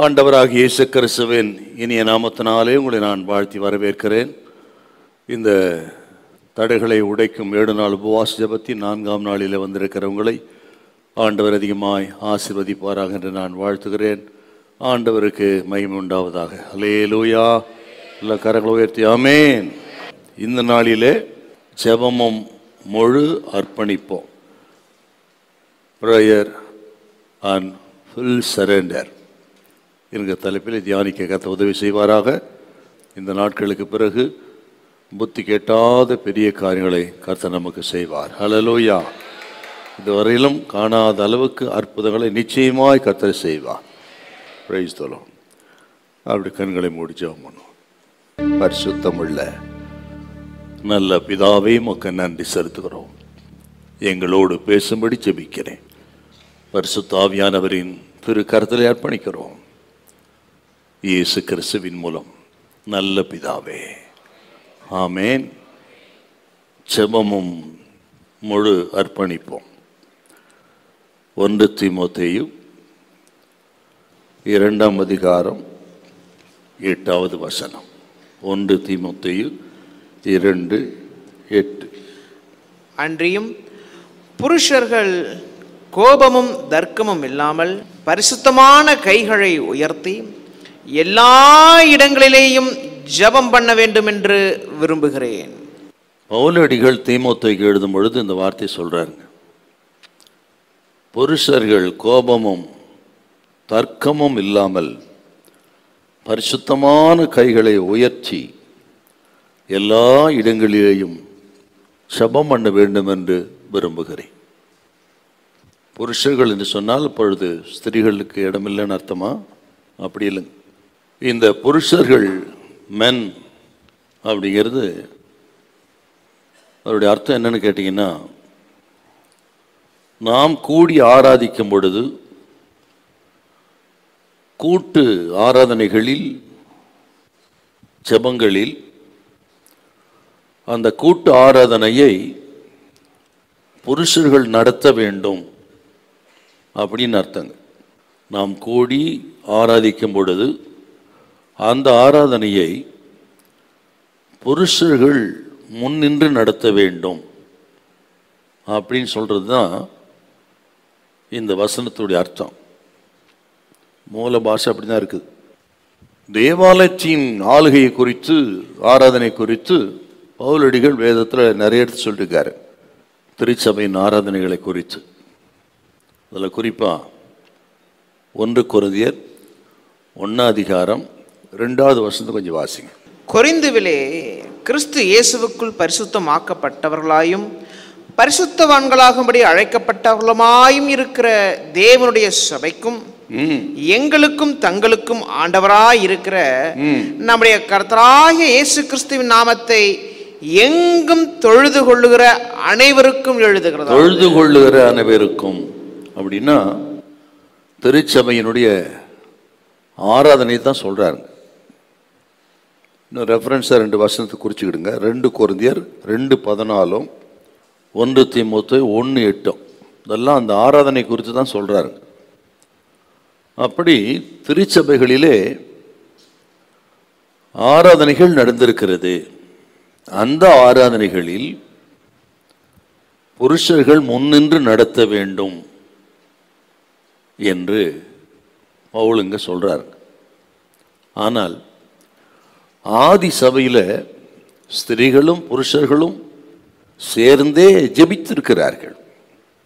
ஆண்டவராகிய இயேசு கிறிஸ்துவின் இனிய நாமத்தினாலே உங்களை நான் வாழ்த்தி வரவேற்கிறேன். இந்த தடைகளை உடைக்கும் 7 நாள் உபவாச ஜெபத்தின் 4ஆம் நாளில் வந்திருக்கிறவங்களை ஆண்டவர் அதிகமாய் ஆசீர்வதிப்பாராக என்று நான் வாழ்த்துகிறேன். ஆண்டவருக்கு மகிமை உண்டாவதாக. அல்லேலூயா. எல்லா கரங்களை உயர்த்தி ஆமென். இந்த நாளிலே ஜெபமும் முழு அர்ப்பணிப்போம். ப்ரேயர் அண்ட் ஃபுல் சரண்டர் என்கிற தலைப்பில் தியானிக்க கர்த்தர் உதவி செய்வாராக. இந்த நாட்களுக்கு பிறகு புத்தி கேட்டாத பெரிய காரியங்களை கர்த்தர் நமக்கு செய்வார். ஹல்லேலூயா. இதுவரையிலும் காணாத அளவுக்கு அற்புதங்களை நிச்சயமாய் கர்த்தர் செய்வார். Price the Lord. அப்படி கண்களை மூடி ஜெபம் பண்ணுவோம். பரிசுத்தமுள்ள நல்ல பிதாவே, உமக்கு நன்றி செலுத்துகிறோம். எங்களோடு பேசும்படி ஜெபிக்கிறேன். பரிசுத்த ஆவியானவரின் திரு கரத்திலே அர்ப்பணிக்கிறோம். இயேசு கிறிஸ்துவின் மூலம் நல்ல பிதாவே, ஆமென். ஜெபமும் முழு அர்ப்பணிப்போம். 1 தீமோத்தேயு 2ஆம் அதிகாரம் 8வது வசனம். 1 தீமோத்தேயு 2:8. அன்றியும் புருஷர்கள் கோபமும் தர்க்கமும் இல்லாமல் பரிசுத்தமான கைகளை உயர்த்தி எல்லா இடங்களிலேயும் ஜெபம் பண்ண வேண்டும் என்று விரும்புகிறேன். பவுலடிகள் தீமோத்தேயுக்கு எழுதும் பொழுது இந்த வார்த்தை சொல்றாருங்க. புருஷர்கள் கோபமும் தர்க்கமும் இல்லாமல் பரிசுத்தமான கைகளை உயர்த்தி எல்லா இடங்களிலேயும் ஜெபம் பண்ண வேண்டும் என்று விரும்புகிறேன். புருஷர்கள் என்று சொன்னால் இப்பொழுது ஸ்திரீகளுக்கு இடமில்லைன்னு அர்த்தமா? அப்படி இல்லைங்க. இந்த புருஷர்கள் மென் அப்படிங்கிறது அவருடைய அர்த்தம் என்னன்னு கேட்டிங்கன்னா, நாம் கூடி ஆராதிக்கும் பொழுது கூட்டு ஆராதனைகளில் ஜெபங்களில் அந்த கூட்டு ஆராதனையை புருஷர்கள் நடத்த வேண்டும் அப்படின்னு அர்த்தங்க. நாம் கூடி ஆராதிக்கும் பொழுது அந்த ஆராதனையை புருஷர்கள் முன்னின்று நடத்த வேண்டும் அப்படின்னு சொல்கிறது தான் இந்த வசனத்துடைய அர்த்தம். மூல பாஷை அப்படி தான் இருக்குது. தேவாலயத்தின் ஆளுகையை குறித்து, ஆராதனை குறித்து பவுலடிகள் வேதத்தில் நிறைய எடுத்து சொல்லியிருக்காரு. திருச்சபையின் ஆராதனைகளை குறித்து அதில் குறிப்பாக 1 கொரிந்தியர் 1ஆம் அதிகாரம் 2வது வசனத்தை கொஞ்சம் வாசிங்க. கொரிந்துவிலே கிறிஸ்து இயேசுவுக்குள் பரிசுத்தமாக்கப்பட்டவர்களாயும் பரிசுத்தவான்களாகும்படி அழைக்கப்பட்டவர்களுமாயும் இருக்கிற தேவனுடைய சபைக்கும் எங்களுக்கும் தங்களுக்கும் ஆண்டவராய் இருக்கிற நம்முடைய கர்த்தராகிய இயேசு கிறிஸ்துவின் நாமத்தை எங்கும் தொழுது கொள்ளுகிற அனைவருக்கும் எழுதுகிறது. தொழுது கொள்ளுகிற அனைவருக்கும் அப்படின்னா திருச்சபையினுடைய ஆராதனை தான் சொல்றாருங்க. இன்னும் ரெஃபரன்ஸாக 2 வசனத்தை குறிச்சுக்கிடுங்க. 2 கொரிந்தியர் 2:14, 1 தீமோத்தேயு 1:8. இதெல்லாம் அந்த ஆராதனை குறித்து தான் சொல்றாரு. அப்படி திருச்சபைகளிலே ஆராதனைகள் நடந்திருக்கிறது. அந்த ஆராதனைகளில் புருஷர்கள் முன்னின்று நடத்த வேண்டும் என்று பவுலுங்க சொல்றாரு. ஆனால் ஆதி சபையில் ஸ்திரீகளும் புருஷர்களும் சேர்ந்தே ஜெபித்திருக்கிறார்கள்.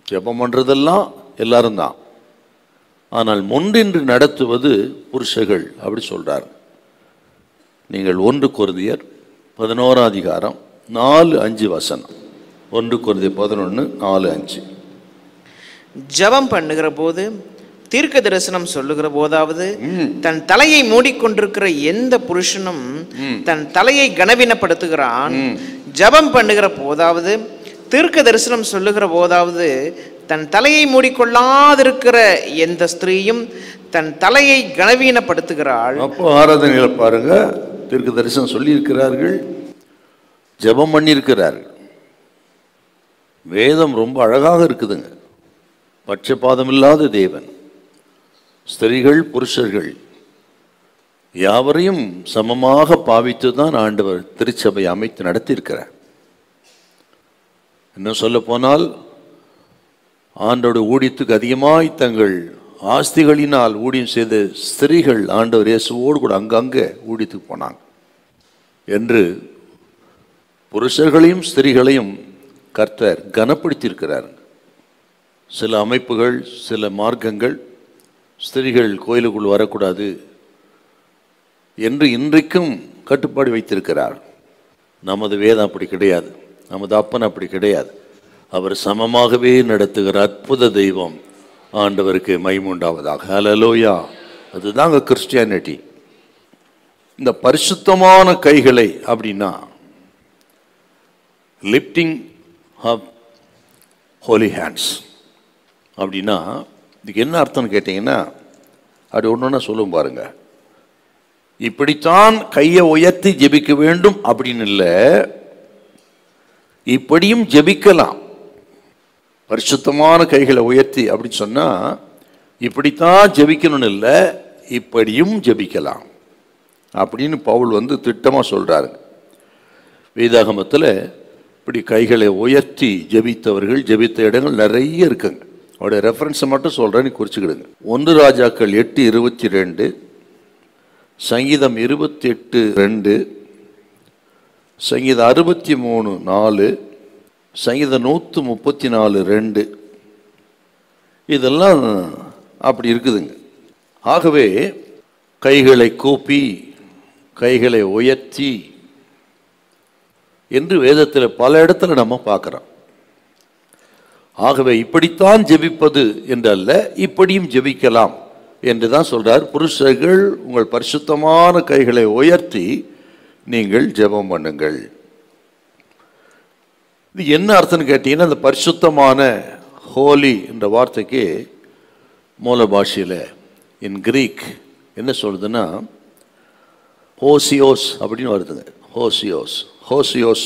ஜெபம் பண்ணுறதெல்லாம் எல்லாரும் தான். ஆனால் முன்னின்று நடத்துவது புருஷர்கள் அப்படி சொல்றார். நீங்கள் 1 கொரிந்தியர் 11ஆம் அதிகாரம் 4-5 வசனம். 1 கொரிந்தியர் 11:4-5. ஜெபம் பண்ணுகிற போது, தீர்க்க தரிசனம் சொல்லுகிற போதாவது, தன் தலையை மூடிக்கொண்டிருக்கிற எந்த புருஷனும் தன் தலையை கனவீனப்படுத்துகிறான். ஜெபம் பண்ணுகிற போதாவது, தீர்க்க தரிசனம் சொல்லுகிற போதாவது, தன் தலையை மூடிக்கொள்ளாதிருக்கிற எந்த ஸ்திரீயும் தன் தலையை கனவீனப்படுத்துகிறாள். அப்போ ஆராதனையில் பாருங்க, தீர்க்க தரிசனம் சொல்லி இருக்கிறார்கள், ஜெபம் பண்ணியிருக்கிறார்கள். வேதம் ரொம்ப அழகாக இருக்குதுங்க. பட்சபாதம் இல்லாத தேவன். ஸ்திரீகள் புருஷர்கள் யாவரையும் சமமாக பாவித்து தான் ஆண்டவர் திருச்சபை அமைத்து நடத்தியிருக்கிறார். இன்னும் சொல்ல போனால் ஆண்டோட ஊழியத்துக்கு அதிகமாய் தங்கள் ஆஸ்திகளினால் ஊழியம் செய்த ஸ்திரீகள் ஆண்டவர் இயேசுவோடு கூட அங்கங்கே ஊழியத்துக்கு போனாங்க என்று புருஷர்களையும் ஸ்திரீகளையும் கர்த்தர் கனப்படுத்தியிருக்கிறார். சில அமைப்புகள், சில மார்க்கங்கள் ஸ்திரீகள் கோயிலுக்குள் வரக்கூடாது என்று இன்றைக்கும் கட்டுப்பாடு வைத்திருக்கிறார். நமது வேதம் அப்படி கிடையாது, நமது அப்பன் அப்படி கிடையாது. அவர் சமமாகவே நடத்துகிற அற்புத தெய்வம். ஆண்டவருக்கு மகிமை உண்டாவதாக. ஹல்லேலூயா. அதுதாங்க கிறிஸ்டியானிட்டி. இந்த பரிசுத்தமான கைகளை அப்படின்னா லிப்டிங் ஆஃப் ஹோலி ஹேண்ட்ஸ் அப்படின்னா இதுக்கு என்ன அர்த்தம்னு கேட்டிங்கன்னா, அப்படி ஒன்று சொல்லும் பாருங்க. இப்படித்தான் கையை உயர்த்தி ஜெபிக்க வேண்டும் அப்படின்னு இல்லை, இப்படியும் ஜெபிக்கலாம். பரிசுத்தமான கைகளை உயர்த்தி அப்படின்னு சொன்னா இப்படித்தான் ஜெபிக்கணும்னு இல்லை, இப்படியும் ஜெபிக்கலாம் அப்படின்னு பவுல் திட்டமாக சொல்றாரு. வேதாகமத்தில் இப்படி கைகளை உயர்த்தி ஜெபித்தவர்கள் ஜெபித்த இடங்கள் நிறைய இருக்குங்க. அவருடைய ரெஃபரன்ஸை மட்டும் சொல்றேன்னு குறிச்சுக்கிடுங்க. 1 ராஜாக்கள் 8:22, சங்கீதம் 28:2, சங்கீதம் 63:4, சங்கீதம் 134:2 இதெல்லாம் அப்படி இருக்குதுங்க. ஆகவே கைகளை கூப்பி கைகளை உயர்த்தி என்று வேதத்தில் பல இடத்துல நம்ம பார்க்கிறோம். ஆகவே இப்படித்தான் ஜெபிப்பது என்றல்ல, இப்படியும் ஜெபிக்கலாம் என்று தான் சொல்றார். புருஷர்கள் உங்கள் பரிசுத்தமான கைகளை உயர்த்தி நீங்கள் ஜெபம் பண்ணுங்கள். இது என்ன அர்த்தம்னு கேட்டீங்கன்னா, அந்த பரிசுத்தமான ஹோலி என்ற வார்த்தைக்கு மூல பாஷையில் இன் கிரீக் என்ன சொல்றதுன்னா ஹோசியோஸ் அப்படின்னு வருதுங்க. ஹோசியோஸ், ஹோசியோஸ்,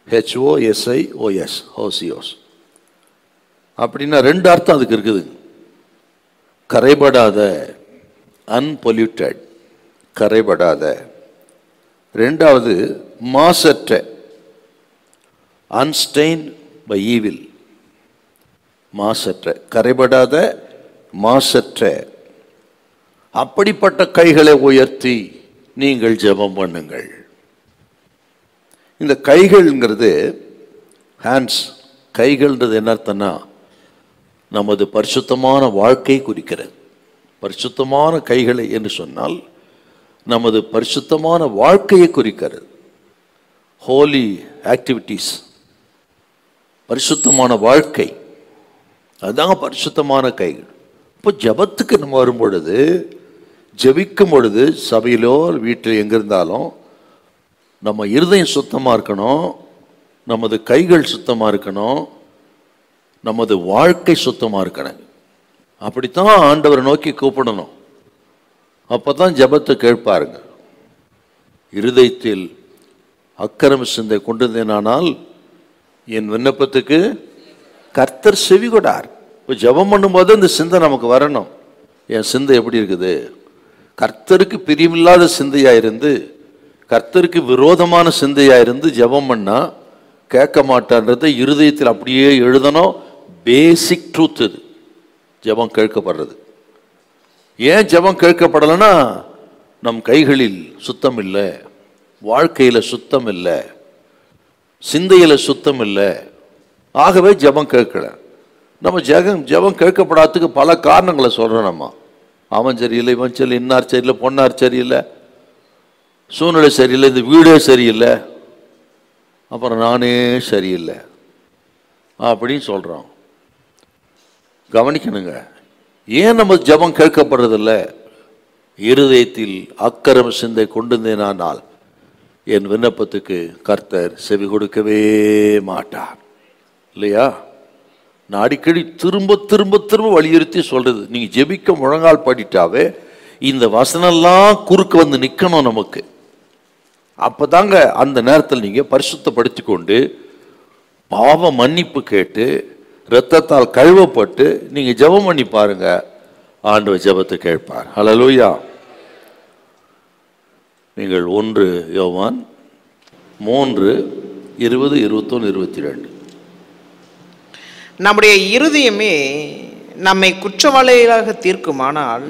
HOSIOS, ஹோசியோஸ் அப்படின்னா 2 அர்த்தம் அதுக்கு இருக்குது. கரைபடாத, அன்பொல்யூட்டட், கரைபடாத. 2வது மாசற்ற, அன்ஸ்டெயின் பை ஈவில், மாசற்ற, கரைபடாத, மாசற்ற. அப்படிப்பட்ட கைகளை உயர்த்தி நீங்கள் ஜெபம் பண்ணுங்கள். இந்த கைகள்ங்கிறது, ஹேண்ட்ஸ், கைகள்ன்றது என்ன அர்த்தம்னா நமது பரிசுத்தமான வாழ்க்கை குறிக்கிறது. பரிசுத்தமான கைகளை என்று சொன்னால் நமது பரிசுத்தமான வாழ்க்கையை குறிக்கிறது. ஹோலி ஆக்டிவிட்டீஸ், பரிசுத்தமான வாழ்க்கை, அதுதாங்க பரிசுத்தமான கைகள். இப்போ ஜபத்துக்கு நம்ம வரும்பொழுது, ஜபிக்கும் பொழுது சபையிலோ வீட்டில் எங்கே இருந்தாலும் நம்ம இருதயம் சுத்தமாக இருக்கணும், நமது கைகள் சுத்தமாக இருக்கணும், நமது வாழ்க்கை சுத்தமாக இருக்கணும். அப்படித்தான் ஆண்டவரை நோக்கி கூப்பிடணும். அப்போ தான் ஜபத்தை கேட்பாருங்க. இருதயத்தில் அக்கிரம சிந்தை கொண்டிருந்தேனானால் என் விண்ணப்பத்துக்கு கர்த்தர் செவிகொடார். இப்போ ஜபம் பண்ணும்போது இந்த சிந்தை நமக்கு வரணும். என் சிந்தை எப்படி இருக்குது? கர்த்தருக்கு பிரியமில்லாத சிந்தையாக இருந்து, கர்த்தருக்கு விரோதமான சிந்தையாக இருந்து ஜபம் பண்ணா கேட்க மாட்டான்றதை இருதயத்தில் அப்படியே எழுதணும். பேசிக் ட்ரூத் இது. ஜபம் கேட்கப்படுறது. ஏன் ஜபம் கேட்கப்படலைன்னா நம் கைகளில் சுத்தம் இல்லை, வாழ்க்கையில் சுத்தம் இல்லை, சிந்தையில் சுத்தம் இல்லை. ஆகவே ஜபம் கேட்கல. நம்ம ஜபம் கேட்கப்படாததுக்கு பல காரணங்களை சொல்கிறோம். நம்ம அவன் சரியில்லை, இவன் சரியில்லை, இன்னார் சரியில்லை, பொன்னார் சரியில்லை, சூழ்நிலை சரியில்லை, இந்த வீடே சரியில்லை, அப்புறம் நானே சரியில்லை அப்படின்னு சொல்கிறோம். கவனிக்கணுங்க. ஏன் நம்ம ஜபம் கேட்கப்படுறதில்ல? இருதயத்தில் அக்கிரம சிந்தை கொண்டிருந்தேனால் என் விண்ணப்பத்துக்கு கர்த்தர் செவி கொடுக்கவே மாட்டார். இல்லையா? நான் அடிக்கடி திரும்ப திரும்ப திரும்ப வலியுறுத்தி சொல்றது, நீங்க ஜெபிக்க முழங்கால் பாடிட்டாவே இந்த வசனம்லாம் குறுக்க வந்து நிற்கணும் நமக்கு. அப்பதாங்க அந்த நேரத்தில் நீங்க பரிசுத்தப்படுத்தி கொண்டு பாவ மன்னிப்பு கேட்டு இரத்தத்தால் கழுவப்பட்டு நீங்க ஜெபம் பண்ணி பாருங்க, ஆண்டவர் ஜெபத்தை கேட்பார். ஹல்லேலூயா. நீங்கள் 1 யோவான் 3, 20, 21, 22. நம்முடைய இருதயமே நம்மை குற்றவாளிகளாக தீர்க்குமானால்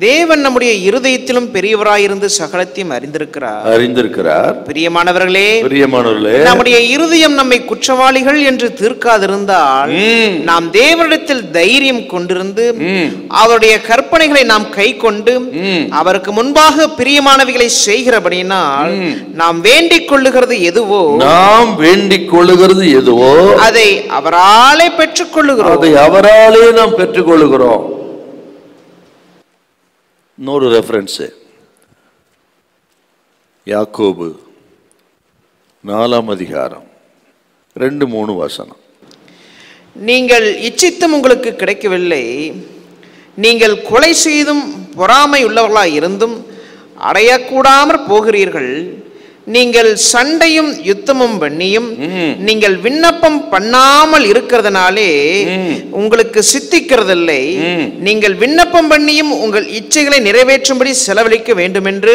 தேவன் நம்முடைய இருதயத்திலும் பெரியவராயிருந்து சகலத்தையும் அறிந்திருக்கிறார். பிரியமானவர்களே, நம்முடைய இருதயம் நம்மை குற்றவாளிகள் என்று தீர்க்காதிருந்தால் நாம் தேவனிடத்தில் தைரியம் கொண்டிருந்து அவருடைய கற்பனைகளை நாம் கை கொண்டு அவருக்கு முன்பாக பிரியமானவைகளை செய்கிறபடியினால் நாம் வேண்டிக் கொள்ளுகிறது எதுவோ அதை அவராலே பெற்றுக் கொள்ளுகிறோம். இன்னொரு ரெஃபரன்ஸ் யாக்கோபு 4ஆம் அதிகாரம் 2-3 வசனம். நீங்கள் இச்சித்தும் உங்களுக்கு கிடைக்கவில்லை, நீங்கள் கொலை செய்தும் பொறாமை உள்ளவர்களாய் இருந்தும் அடையக்கூடாமற் போகிறீர்கள். நீங்கள் சண்டையும் யுத்தமும் பண்ணியும் நீங்கள் விண்ணப்பம் பண்ணாமல் இருக்கிறதுனாலே உங்களுக்கு சித்திக்கிறதில்லை. நீங்கள் விண்ணப்பம் பண்ணியும் உங்கள் இச்சைகளை நிறைவேற்றும்படி செலவழிக்க வேண்டும் என்று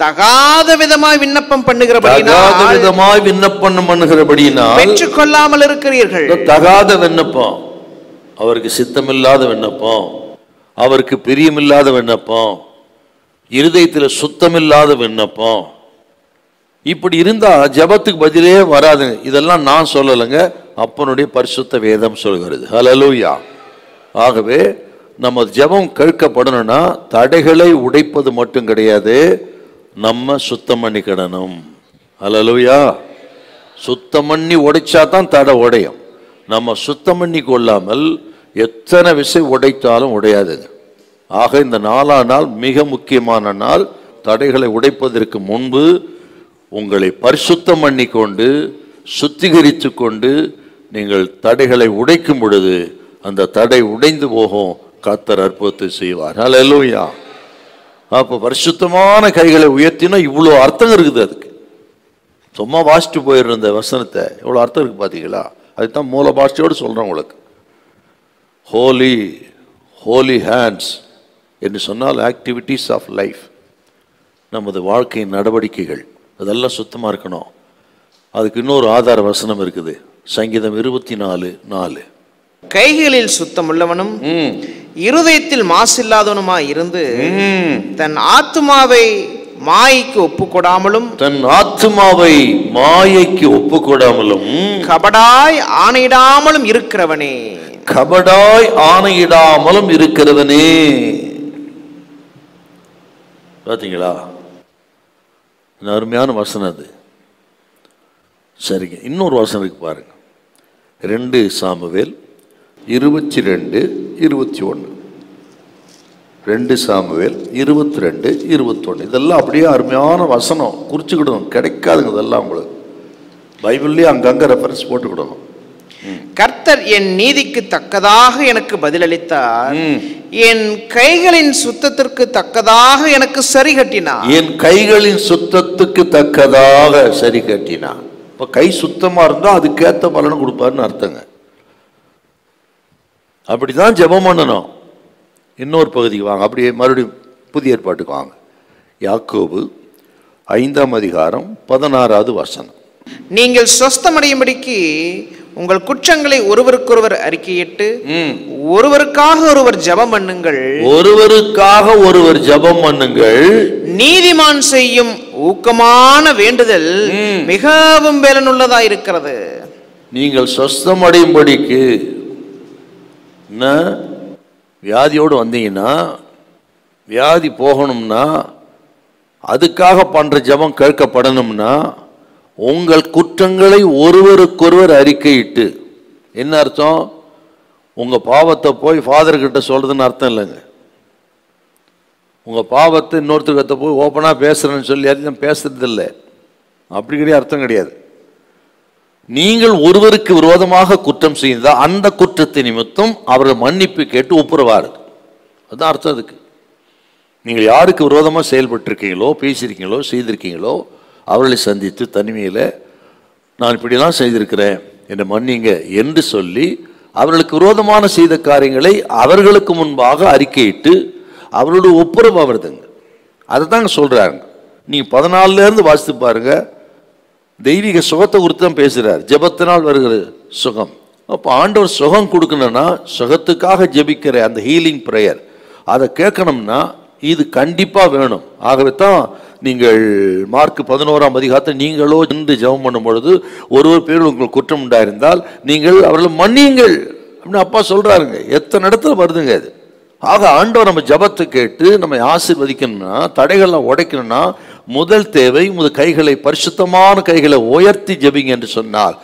தகாத விதமாய் விண்ணப்பம் பண்ணுகிறபடியினால் பெற்றுக்கொள்ளாமல் இருக்கிறீர்கள். தகாத விண்ணப்பம், அவருக்கு சித்தமில்லாத விண்ணப்பம், அவருக்கு பிரியமில்லாத விண்ணப்பம், இருதயத்தில் சுத்தமில்லாத விண்ணப்பம். இப்படி இருந்தா ஜபத்துக்கு பதிலே வராது. இதெல்லாம் நான் சொல்லலைங்க, அப்பனுடைய பரிசுத்த வேதம் சொல்கிறது. ஹல்லேலூயா. ஆகவே நம்ம ஜபம் கேட்கப்படணும்னா தடைகளை உடைப்பது மட்டும் கிடையாது, நம்ம சுத்தம் பண்ணிக்கிடணும். ஹல்லேலூயா. சுத்தம் பண்ணி உடைச்சா தான் தடை உடையும். நம்ம சுத்தம் பண்ணி கொள்ளாமல் எத்தனை விஷயம் உடைத்தாலும் உடையாதுங்க. ஆக இந்த 4ஆம் நாள் மிக முக்கியமான நாள். தடைகளை உடைப்பதற்கு முன்பு உங்களை பரிசுத்தம் பண்ணி கொண்டு சுத்திகரித்து கொண்டு நீங்கள் தடைகளை உடைக்கும் பொழுது அந்த தடை உடைந்து போகும். கர்த்தர் அற்புதத்தை செய்வார். ஹல்லேலூயா. அப்போ பரிசுத்தமான கைகளை உயர்த்தினா இவ்வளோ அர்த்தம் இருக்குது. அதுக்கு சும்மா வாசிட்டு போயிடுற இந்த வசனத்தை எவ்வளோ அர்த்தம் இருக்குது பார்த்தீங்களா? அதுதான் மூல பாஷையோடு சொல்கிறேன் உங்களுக்கு. ஹோலி ஹேண்ட்ஸ் என்று சொன்னால் ஆக்டிவிட்டீஸ் ஆஃப் லைஃப், நமது வாழ்க்கையின் நடவடிக்கைகள் அதெல்லாம் சுத்தமாக இருக்கணும். அதுக்கு இன்னொரு ஆதார வசனம் இருக்குது, சங்கீதம் 24:4. கைகளில் சுத்தம் உள்ளவனும் இருதயத்தில் மாசில்லாதவனுமாய் இருந்து தன் ஆத்துமாவை மாயைக்கு ஒப்புக்கொடாமலும் கபடாய் ஆணையிடாமலும் இருக்கிறவனே. பார்த்தீங்களா? அருமையான வசனம் அது. சரிங்க, இன்னொரு வசனம் இருக்கு பாருங்க. 2 சாமுவேல் 22:21. 2 சாமுவேல் 22:21. இதெல்லாம் அப்படியே அருமையான வசனம், குறிச்சுக்கிடணும். கிடைக்காதுங்க இதெல்லாம் உங்களுக்கு. பைபிள்லேயே அங்கங்கே ரெஃபரன்ஸ் போட்டுக்கிடணும். கர்த்தர் என் நீதிக்கு தக்கதாக எனக்கு பதிலளித்தார், என் கைகளின் சுத்தத்திற்கு தக்கதாக எனக்கு சரி கட்டினார். என் கைகளின் சுத்தத்துக்கு தக்கதாக சரி கட்டினார். இப்போ கை சுத்தமா இருந்தா அதுக்கேற்ற பலன் கொடுப்பாருன்னு அர்த்தங்க. அப்படிதான் ஜெபம் பண்ணணும். இன்னொரு பகுதிக்கு வாங்க, அப்படியே மறுபடியும் புதிய ஏற்பாட்டுக்கு வாங்க. யாக்கோபு 5ஆம் அதிகாரம் 16வது வசனம். நீங்கள் சொஸ்தமடையும்படிக்கு உங்கள் குற்றங்களை ஒருவருக்கொருவர் அறிக்கையிட்டு ஒருவருக்காக ஒருவர் ஜெபம் பண்ணுங்கள். நீதிமான் செய்யும் ஊக்கமான வேண்டுதல் மிகவும் பலனுள்ளதா இருக்கிறது. நீங்கள் சொஸ்தமடையும்படிக்கு வியாதியோடு வந்தீங்கன்னா, வியாதி போகணும்னா, அதுக்காக பண்ற ஜெபம் கேட்கப்படணும்னா உங்கள் குற்றங்களை ஒருவருக்கொருவர் அறிக்கையிட்டு. என்ன அர்த்தம்? உங்க பாவத்தை போய் ஃபாதர் கிட்ட சொல்றதுன்னு அர்த்தம் இல்லைங்க. உங்க பாவத்தை இன்னொருத்தர்கிட்ட போய் ஓப்பனா பேசுறேன்னு சொல்லி யாரும் பேசுறது இல்லை. அப்படி கிடையாது, அர்த்தம் கிடையாது. நீங்கள் ஒருவருக்கு விரோதமாக குற்றம் செய்தால் அந்த குற்றத்தை நிமித்தம் அவர்கள் மன்னிப்பு கேட்டு ஒப்புரவாரு. அதுதான் அர்த்தம். அதுக்கு நீங்கள் யாருக்கு விரோதமாக செயல்பட்டிருக்கீங்களோ, பேசியிருக்கீங்களோ, செய்திருக்கீங்களோ, அவர்களை சந்தித்து தனிமையில் நான் இப்படிலாம் செய்திருக்கிறேன் என்னை மன்னிங்க என்று சொல்லி அவர்களுக்கு விரோதமான செய்த காரியங்களை அவர்களுக்கு முன்பாக அறிக்கையிட்டு அவர்களுடைய ஒப்புரவு வருதுங்க. அதை தாங்க சொல்கிறாங்க. நீங்க 14 இருந்து வாசித்து பாருங்க. தெய்வீக சுகத்தை குறித்து தான் பேசுறார். ஜெபத்தினால் வருகிற சுகம். அப்போ ஆண்டவர் சுகம் கொடுக்கணும்னா சுகத்துக்காக ஜெபிக்கிற அந்த ஹீலிங் ப்ரேயர் அதை கேட்கணும்னா இது கண்டிப்பா வேணும். ஆகவே தான் நீங்கள் மார்க் 11ஆம் அதிகாரத்தை நீங்களோ என்று ஜெபம் பண்ணும் பொழுது ஒருவர் பேர் உங்களுக்கு குற்றம் உண்டாயிருந்தால் நீங்கள் அவர்களை மன்னியுங்கள் அப்படின்னு அப்பா சொல்றாருங்க. எத்தனை இடத்துல வருதுங்க அது. ஆக ஆண்டவர் நம்ம ஜபத்தை கேட்டு நம்ம ஆசீர்வதிக்கணும்னா, தடைகள்லாம் உடைக்கணும்னா முதல் தேவை முதல் கைகளை, பரிசுத்தமான கைகளை உயர்த்தி ஜெபிங்க என்று சொன்னால்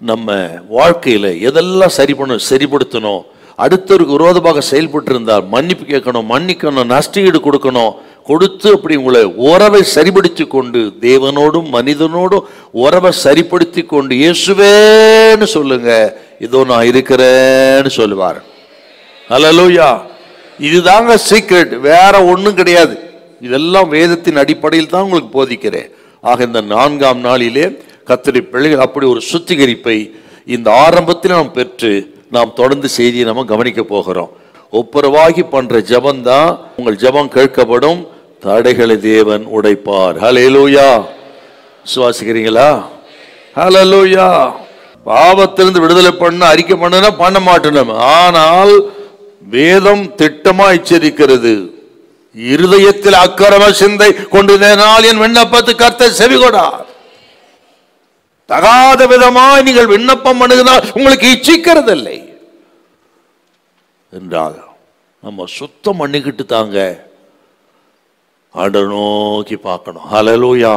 நம்ம வாழ்க்கையில எதெல்லாம் சரிப்படுத்தணும், அடுத்தவருக்கு விரோதமாக செயல்பட்டு இருந்தால் மன்னிப்பு கேட்கணும், மன்னிக்கணும், நஷ்டஈடு கொடுக்கணும், கொடுத்து அப்படி உங்களை உறவை சரிப்படுத்தி கொண்டு தேவனோடும் மனிதனோடும் உறவை சரிப்படுத்தி கொண்டு இயேசுவேன்னு சொல்லுங்க, இதோ நான் இருக்கிறேன்னு சொல்லுவார். ஹல்லேலூயா. இதுதாங்க சீக்ரெட், வேற ஒன்றும் கிடையாது. இதெல்லாம் வேதத்தின் அடிப்படையில் தான் உங்களுக்கு போதிக்கிறேன். ஆக இந்த 4ஆம் நாளிலே கர்த்தருடைய பிள்ளைகள் அப்படி ஒரு சுத்திகரிப்பை இந்த ஆரம்பத்தில் நாம் பெற்று நாம் தொடர்ந்து செய்தியை நம்ம கவனிக்க போகிறோம். ஒப்புரவாகி பண்ற ஜபம் தான் உங்கள் ஜபம் கேட்கப்படும், தடைகளை தேவன் உடைப்பார். ஹல்லேலூயா. விசுவாசிக்கிறீங்களா? ஹல்லேலூயா. பாவத்திலிருந்து விடுதலை பண்ண அறிக்கை பண்ணனா பண்ண மாட்டோம். ஆனால் வேதம் திட்டமா எச்சரிக்கிறது, இருதயத்தில் அக்கிரம சிந்தை கொண்டதினால் என் விண்ணப்பத்து கர்த்தர் செவிகொடார். தகாத விதமாய் நீங்கள் விண்ணப்பம் பண்ணுகிறால் உங்களுக்கு இச்சிக்கிறது இல்லை என்றால் நம்ம சுத்தம் பண்ணிக்கிட்டு தாங்க ஆண்டவரை நோக்கி பார்க்கணும். ஹல்லேலூயா.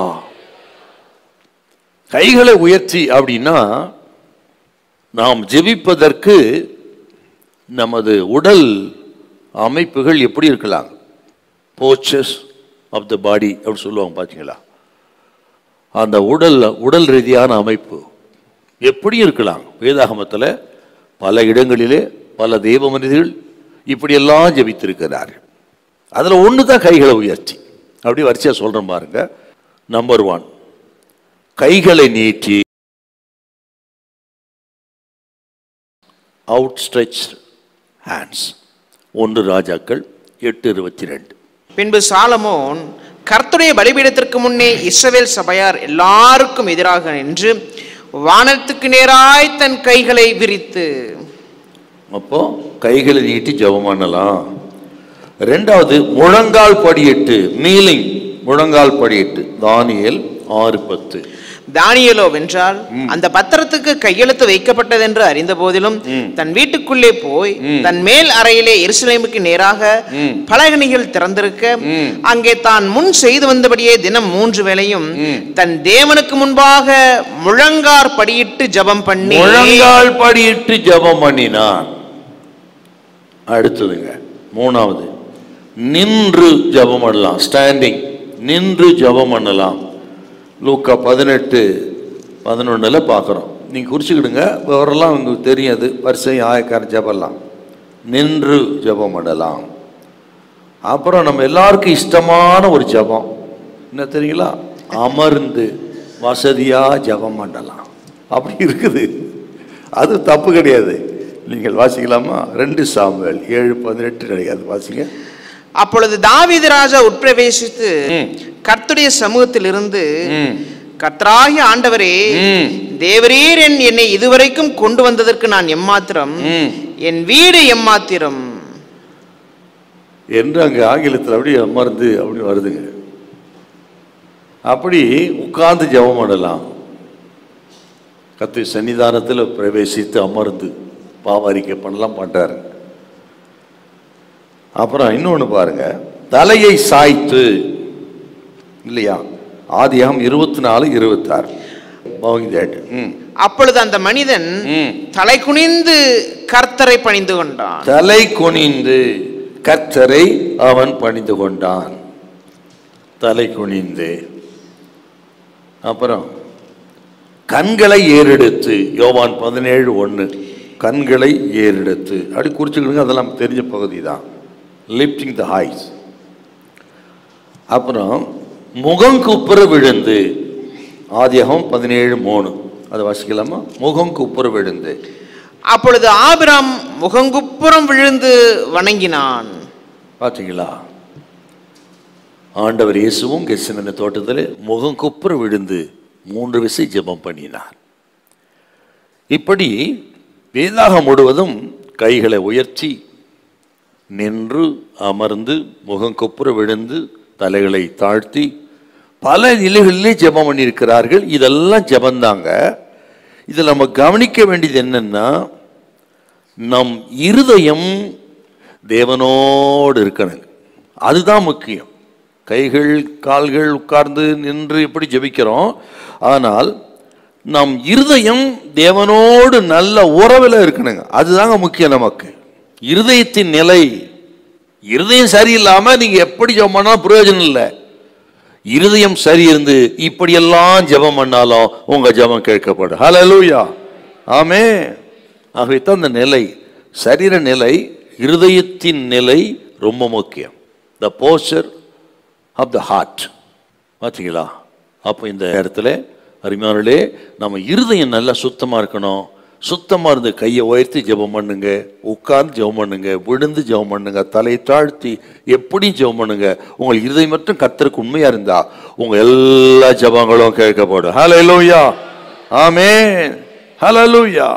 கைகளை உயர்த்தி அப்படின்னா நாம் ஜெபிப்பதற்கு நமது உடல் அமைப்புகள் எப்படி இருக்கலாம், போச்சஸ் ஆஃப் த பாடி அப்படி சொல்லுவாங்க பார்த்தீங்களா, அந்த உடல் ரீதியான அமைப்பு எப்படி இருக்கலாம். வேதாகமத்தில் பல இடங்களிலே பல தெய்வ மனிதர்கள் இப்படியெல்லாம் ஜெபித்திருக்கிறார்கள். அதில் ஒன்று தான் கைகளை உயர்த்தி. அப்படி வரிசையா சொல்கிறேன் பாருங்க. நம்பர் 1, கைகளை நீட்டி outstretched hands. 1 ராஜாக்கள் 8:22. பின்பு சாலமோன் கர்த்தருடைய பலிபீடத்திற்கு முன்னே இஸ்ரவேல் சபையார் எல்லாருக்கும் எதிராக நின்று வானத்துக்கு நேராய் தன் கைகளை விரித்து. அப்போ கைகளை நீட்டி ஜெபம் பண்ணலாம். 2வது முழங்கால் படியிட்டு, நீலிங், முழங்கால் படியிட்டு. தானியேல் 6:10. தானியேலோ வென்றால் அந்த பத்திரத்துக்கு கையெழுத்து வைக்கப்பட்டது என்று அறிந்த போதிலும் தன் வீட்டுக்குள்ளே போய் தன் மேல் அறையிலே எருசலேமுக்கு நேராக பலகணிகள் திறந்திருக்க அங்கே தான் முன் செய்து வந்தபடியே தினம் 3 வேளையும் தன் தேவனுக்கு முன்பாக முழங்கால் படியிட்டு ஜெபம் பண்ணினான். அடுத்ததுங்க 3வது, நின்று ஜெபம் பண்ணலாம். ஸ்டாண்டிங், நின்று ஜெபம் பண்ணலாம். லூக்கா 18:11 பார்க்குறோம். நீங்கள் குறிச்சிக்கிடுங்க, விவரெல்லாம் உங்களுக்கு தெரியாது. வரிசை ஆயக்கார ஜெபம்லாம் நின்று ஜெபம் பண்ணலாம். அப்புறம் நம்ம எல்லாருக்கும் இஷ்டமான ஒரு ஜெபம் என்ன தெரியுங்களா, அமர்ந்து வசதியாக ஜெபம் பண்ணலாம். அப்படி இருக்குது, அது தப்பு கிடையாது. நீங்கள் வாசிக்கலாமா? 2 சாமுவேல் 7:18 கிடையாது, வாசிங்க. அப்பொழுது தாவீது ராஜா உட்பிரவேசித்து கர்த்தருடைய சமூகத்தில் இருந்து, கர்த்தராகிய ஆண்டவரே, தேவரீர் என்னை இதுவரைக்கும் கொண்டு வந்ததற்கு நான் எம்மாத்திரம், என் வீடு எம்மாத்திரம் என்று அங்கே ஆங்கிலத்தில் அப்படி அமர்ந்து அப்படி வருதுங்க. அப்படி உட்கார்ந்து ஜெபம் பண்ணலாம். கர்த்தருடைய சன்னிதானத்தில் பிரவேசித்து அமர்ந்து பாவரிக்கை பண்ணலாம் பண்றாரு. அப்புறம் இன்னொன்று பாருங்க, தலையை சாய்த்து இல்லையா, ஆதியாகமம் 24:26. அப்பொழுது அந்த மனிதன் தலை குனிந்து கர்த்தரை பணிந்து கொண்டான். தலை குனிந்து கர்த்தரை அவன் பணிந்து கொண்டான். தலை குனிந்து. அப்புறம் கண்களை ஏறெடுத்து, யோவான் 17:1, கண்களை ஏறெடுத்து அப்படி குறிச்சுக்கிடுங்க. அதெல்லாம் தெரிஞ்ச பகுதி தான். லிப்டிங் த ஐஸ். அப்புறம் முகங்குப்புற விழுந்து, ஆதியாகமம் 17:3, அதை வாசிக்கலாமா? முகங்குப்புற விழுந்து. அப்பொழுது ஆபிராம் முகங்குப்புறம் விழுந்து வணங்கினான். பார்த்தீங்களா? ஆண்டவர் இயேசுவும் கெத்செமனே தோட்டத்தில் முகம் குப்புற விழுந்து 3 விசை ஜெபம் பண்ணினார். இப்படி வேதாகம் முழுவதும் கைகளை உயர்த்தி நின்று அமர்ந்து முகம் குப்புற விழுந்து தலைகளை தாழ்த்தி பல நிலைகளிலே ஜெபம் பண்ணியிருக்கிறார்கள். இதெல்லாம் ஜெபந்தாங்க. இதில் நம்ம கவனிக்க வேண்டியது என்னன்னா, நம் இருதயம் தேவனோடு இருக்கணுங்க. அதுதான் முக்கியம். கைகள் கால்கள் உட்கார்ந்து நின்று எப்படி ஜெபிக்கிறோம், ஆனால் நம் இருதயம் தேவனோடு நல்ல உறவில் இருக்கணுங்க. அதுதாங்க முக்கியம். நமக்கு இருதயத்தின் நிலை, இருதயம் சரியில்லாம நீங்க எப்படி ஜெபம் பண்ணாலும் பிரயோஜனம் இல்லை. இருதயம் சரி இருந்து இப்படியெல்லாம் ஜெபம் பண்ணாலும் உங்க ஜெபம் கேட்கப்படும். ஹல்லேலூயா, ஆமென். ஆகவே தான் இந்த நிலை, சரீர நிலை, இருதயத்தின் நிலை ரொம்ப முக்கியம். த போஸ்டர் ஆஃப் த ஹார்ட். பார்த்தீங்களா? அப்போ இந்த இடத்துல அருமையானவர்களே, நம்ம இருதயம் நல்லா சுத்தமாக இருக்கணும். சுத்தமாக இருந்து கையை உயர்த்தி ஜெபம் பண்ணுங்க, உட்கார்ந்து ஜெபம் பண்ணுங்க, விழுந்து ஜெபம் பண்ணுங்க, தலை தாழ்த்தி எப்படி ஜெபம் பண்ணுங்க. உங்கள் இருதயம் மட்டும் கர்த்தருக்கு உண்மையாக இருந்தா உங்க எல்லா ஜெபங்களும் கேட்கப்படும். ஹல்லேலூயா, ஆமென், ஹல்லேலூயா,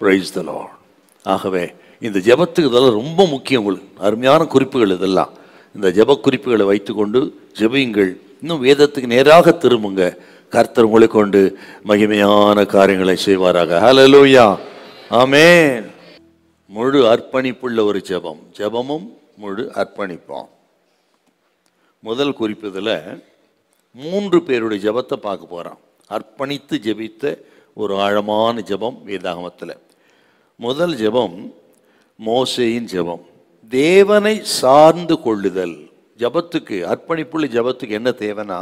பிரைஸ் தி லார்ட். ஆகவே இந்த ஜெபத்துக்கு இதெல்லாம் ரொம்ப முக்கியம். உங்களுக்கு அருமையான குறிப்புகள் இதெல்லாம். இந்த ஜெப குறிப்புகளை வைத்துக்கொண்டு ஜெபியுங்கள். இன்னும் வேதத்துக்கு நேராக திரும்புங்க. கர்த்தர் உங்களை கொண்டு மகிமையான காரியங்களை செய்வாராக. ஹல்லேலூயா, ஆமென். முழு அர்ப்பணிப்புள்ள ஒரு ஜெபம். ஜெபமும் முழு அர்ப்பணிப்போம். முதல் குறிப்புல 3 பேருடைய ஜெபத்தை பார்க்க போறோம். அர்ப்பணித்து ஜெபித்த ஒரு ஆழமான ஜெபம் வேதாகமத்தில். முதல் ஜெபம் மோசேயின் ஜெபம். தேவனை சார்ந்து கொள்ளுதல். ஜெபத்துக்கு, அர்ப்பணிப்புள்ள ஜெபத்துக்கு என்ன தேவைன்னா,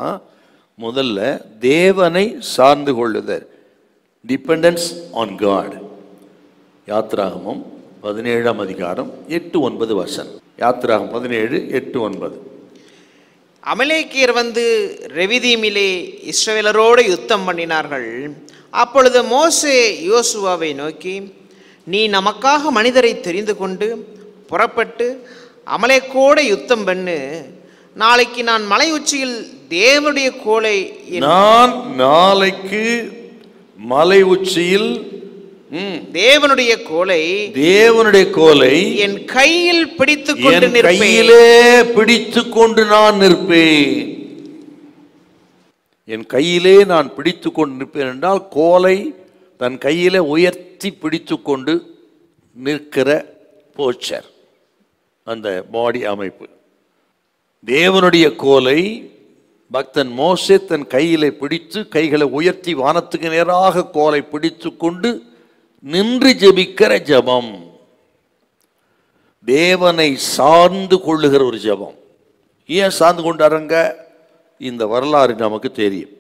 முதல்ல தேவனை சார்ந்து கொள்ளுதல், டிபெண்டன்ஸ் ஆன் காட். யாத்திராகமம் 17ஆம் அதிகாரம் 8-9 வசனம். யாத்திராகம் 17, 8, 9. அமலேக்கியர் வந்து ரெவிதீமிலே இஸ்ரவேலரோடு யுத்தம் பண்ணினார்கள். அப்பொழுது மோசே யோசுவாவை நோக்கி, நீ நமக்காக மனிதரை தெரிந்து கொண்டு புறப்பட்டு அமலேக்கோட யுத்தம் பண்ணு. நாளைக்கு நான் மலை உச்சியில் தேவனுடைய கோலை, நான் நாளைக்கு மலை உச்சியில் தேவனுடைய கோலை என் கையில் பிடித்துக்கொண்டு கையிலே பிடித்துக்கொண்டு நான் நிற்பேன். என் கையிலே நான் பிடித்துக்கொண்டு நிற்பேன் என்றால் கோலை தன் கையிலே உயர்த்தி பிடித்துக்கொண்டு நிற்கிற போஸ்டர், அந்த பாடி அமைப்பு. தேவனுடைய கோலை பக்தன் மோசே தன் கையிலே பிடித்து கைகளை உயர்த்தி வானத்துக்கு நேராக கோலை பிடித்து கொண்டு நின்று ஜெபிக்கிற ஜெபம். தேவனை சார்ந்து கொள்ளுகிற ஒரு ஜெபம். ஏன் சார்ந்து கொண்டாருங்க? இந்த வரலாறு நமக்கு தெரியும்.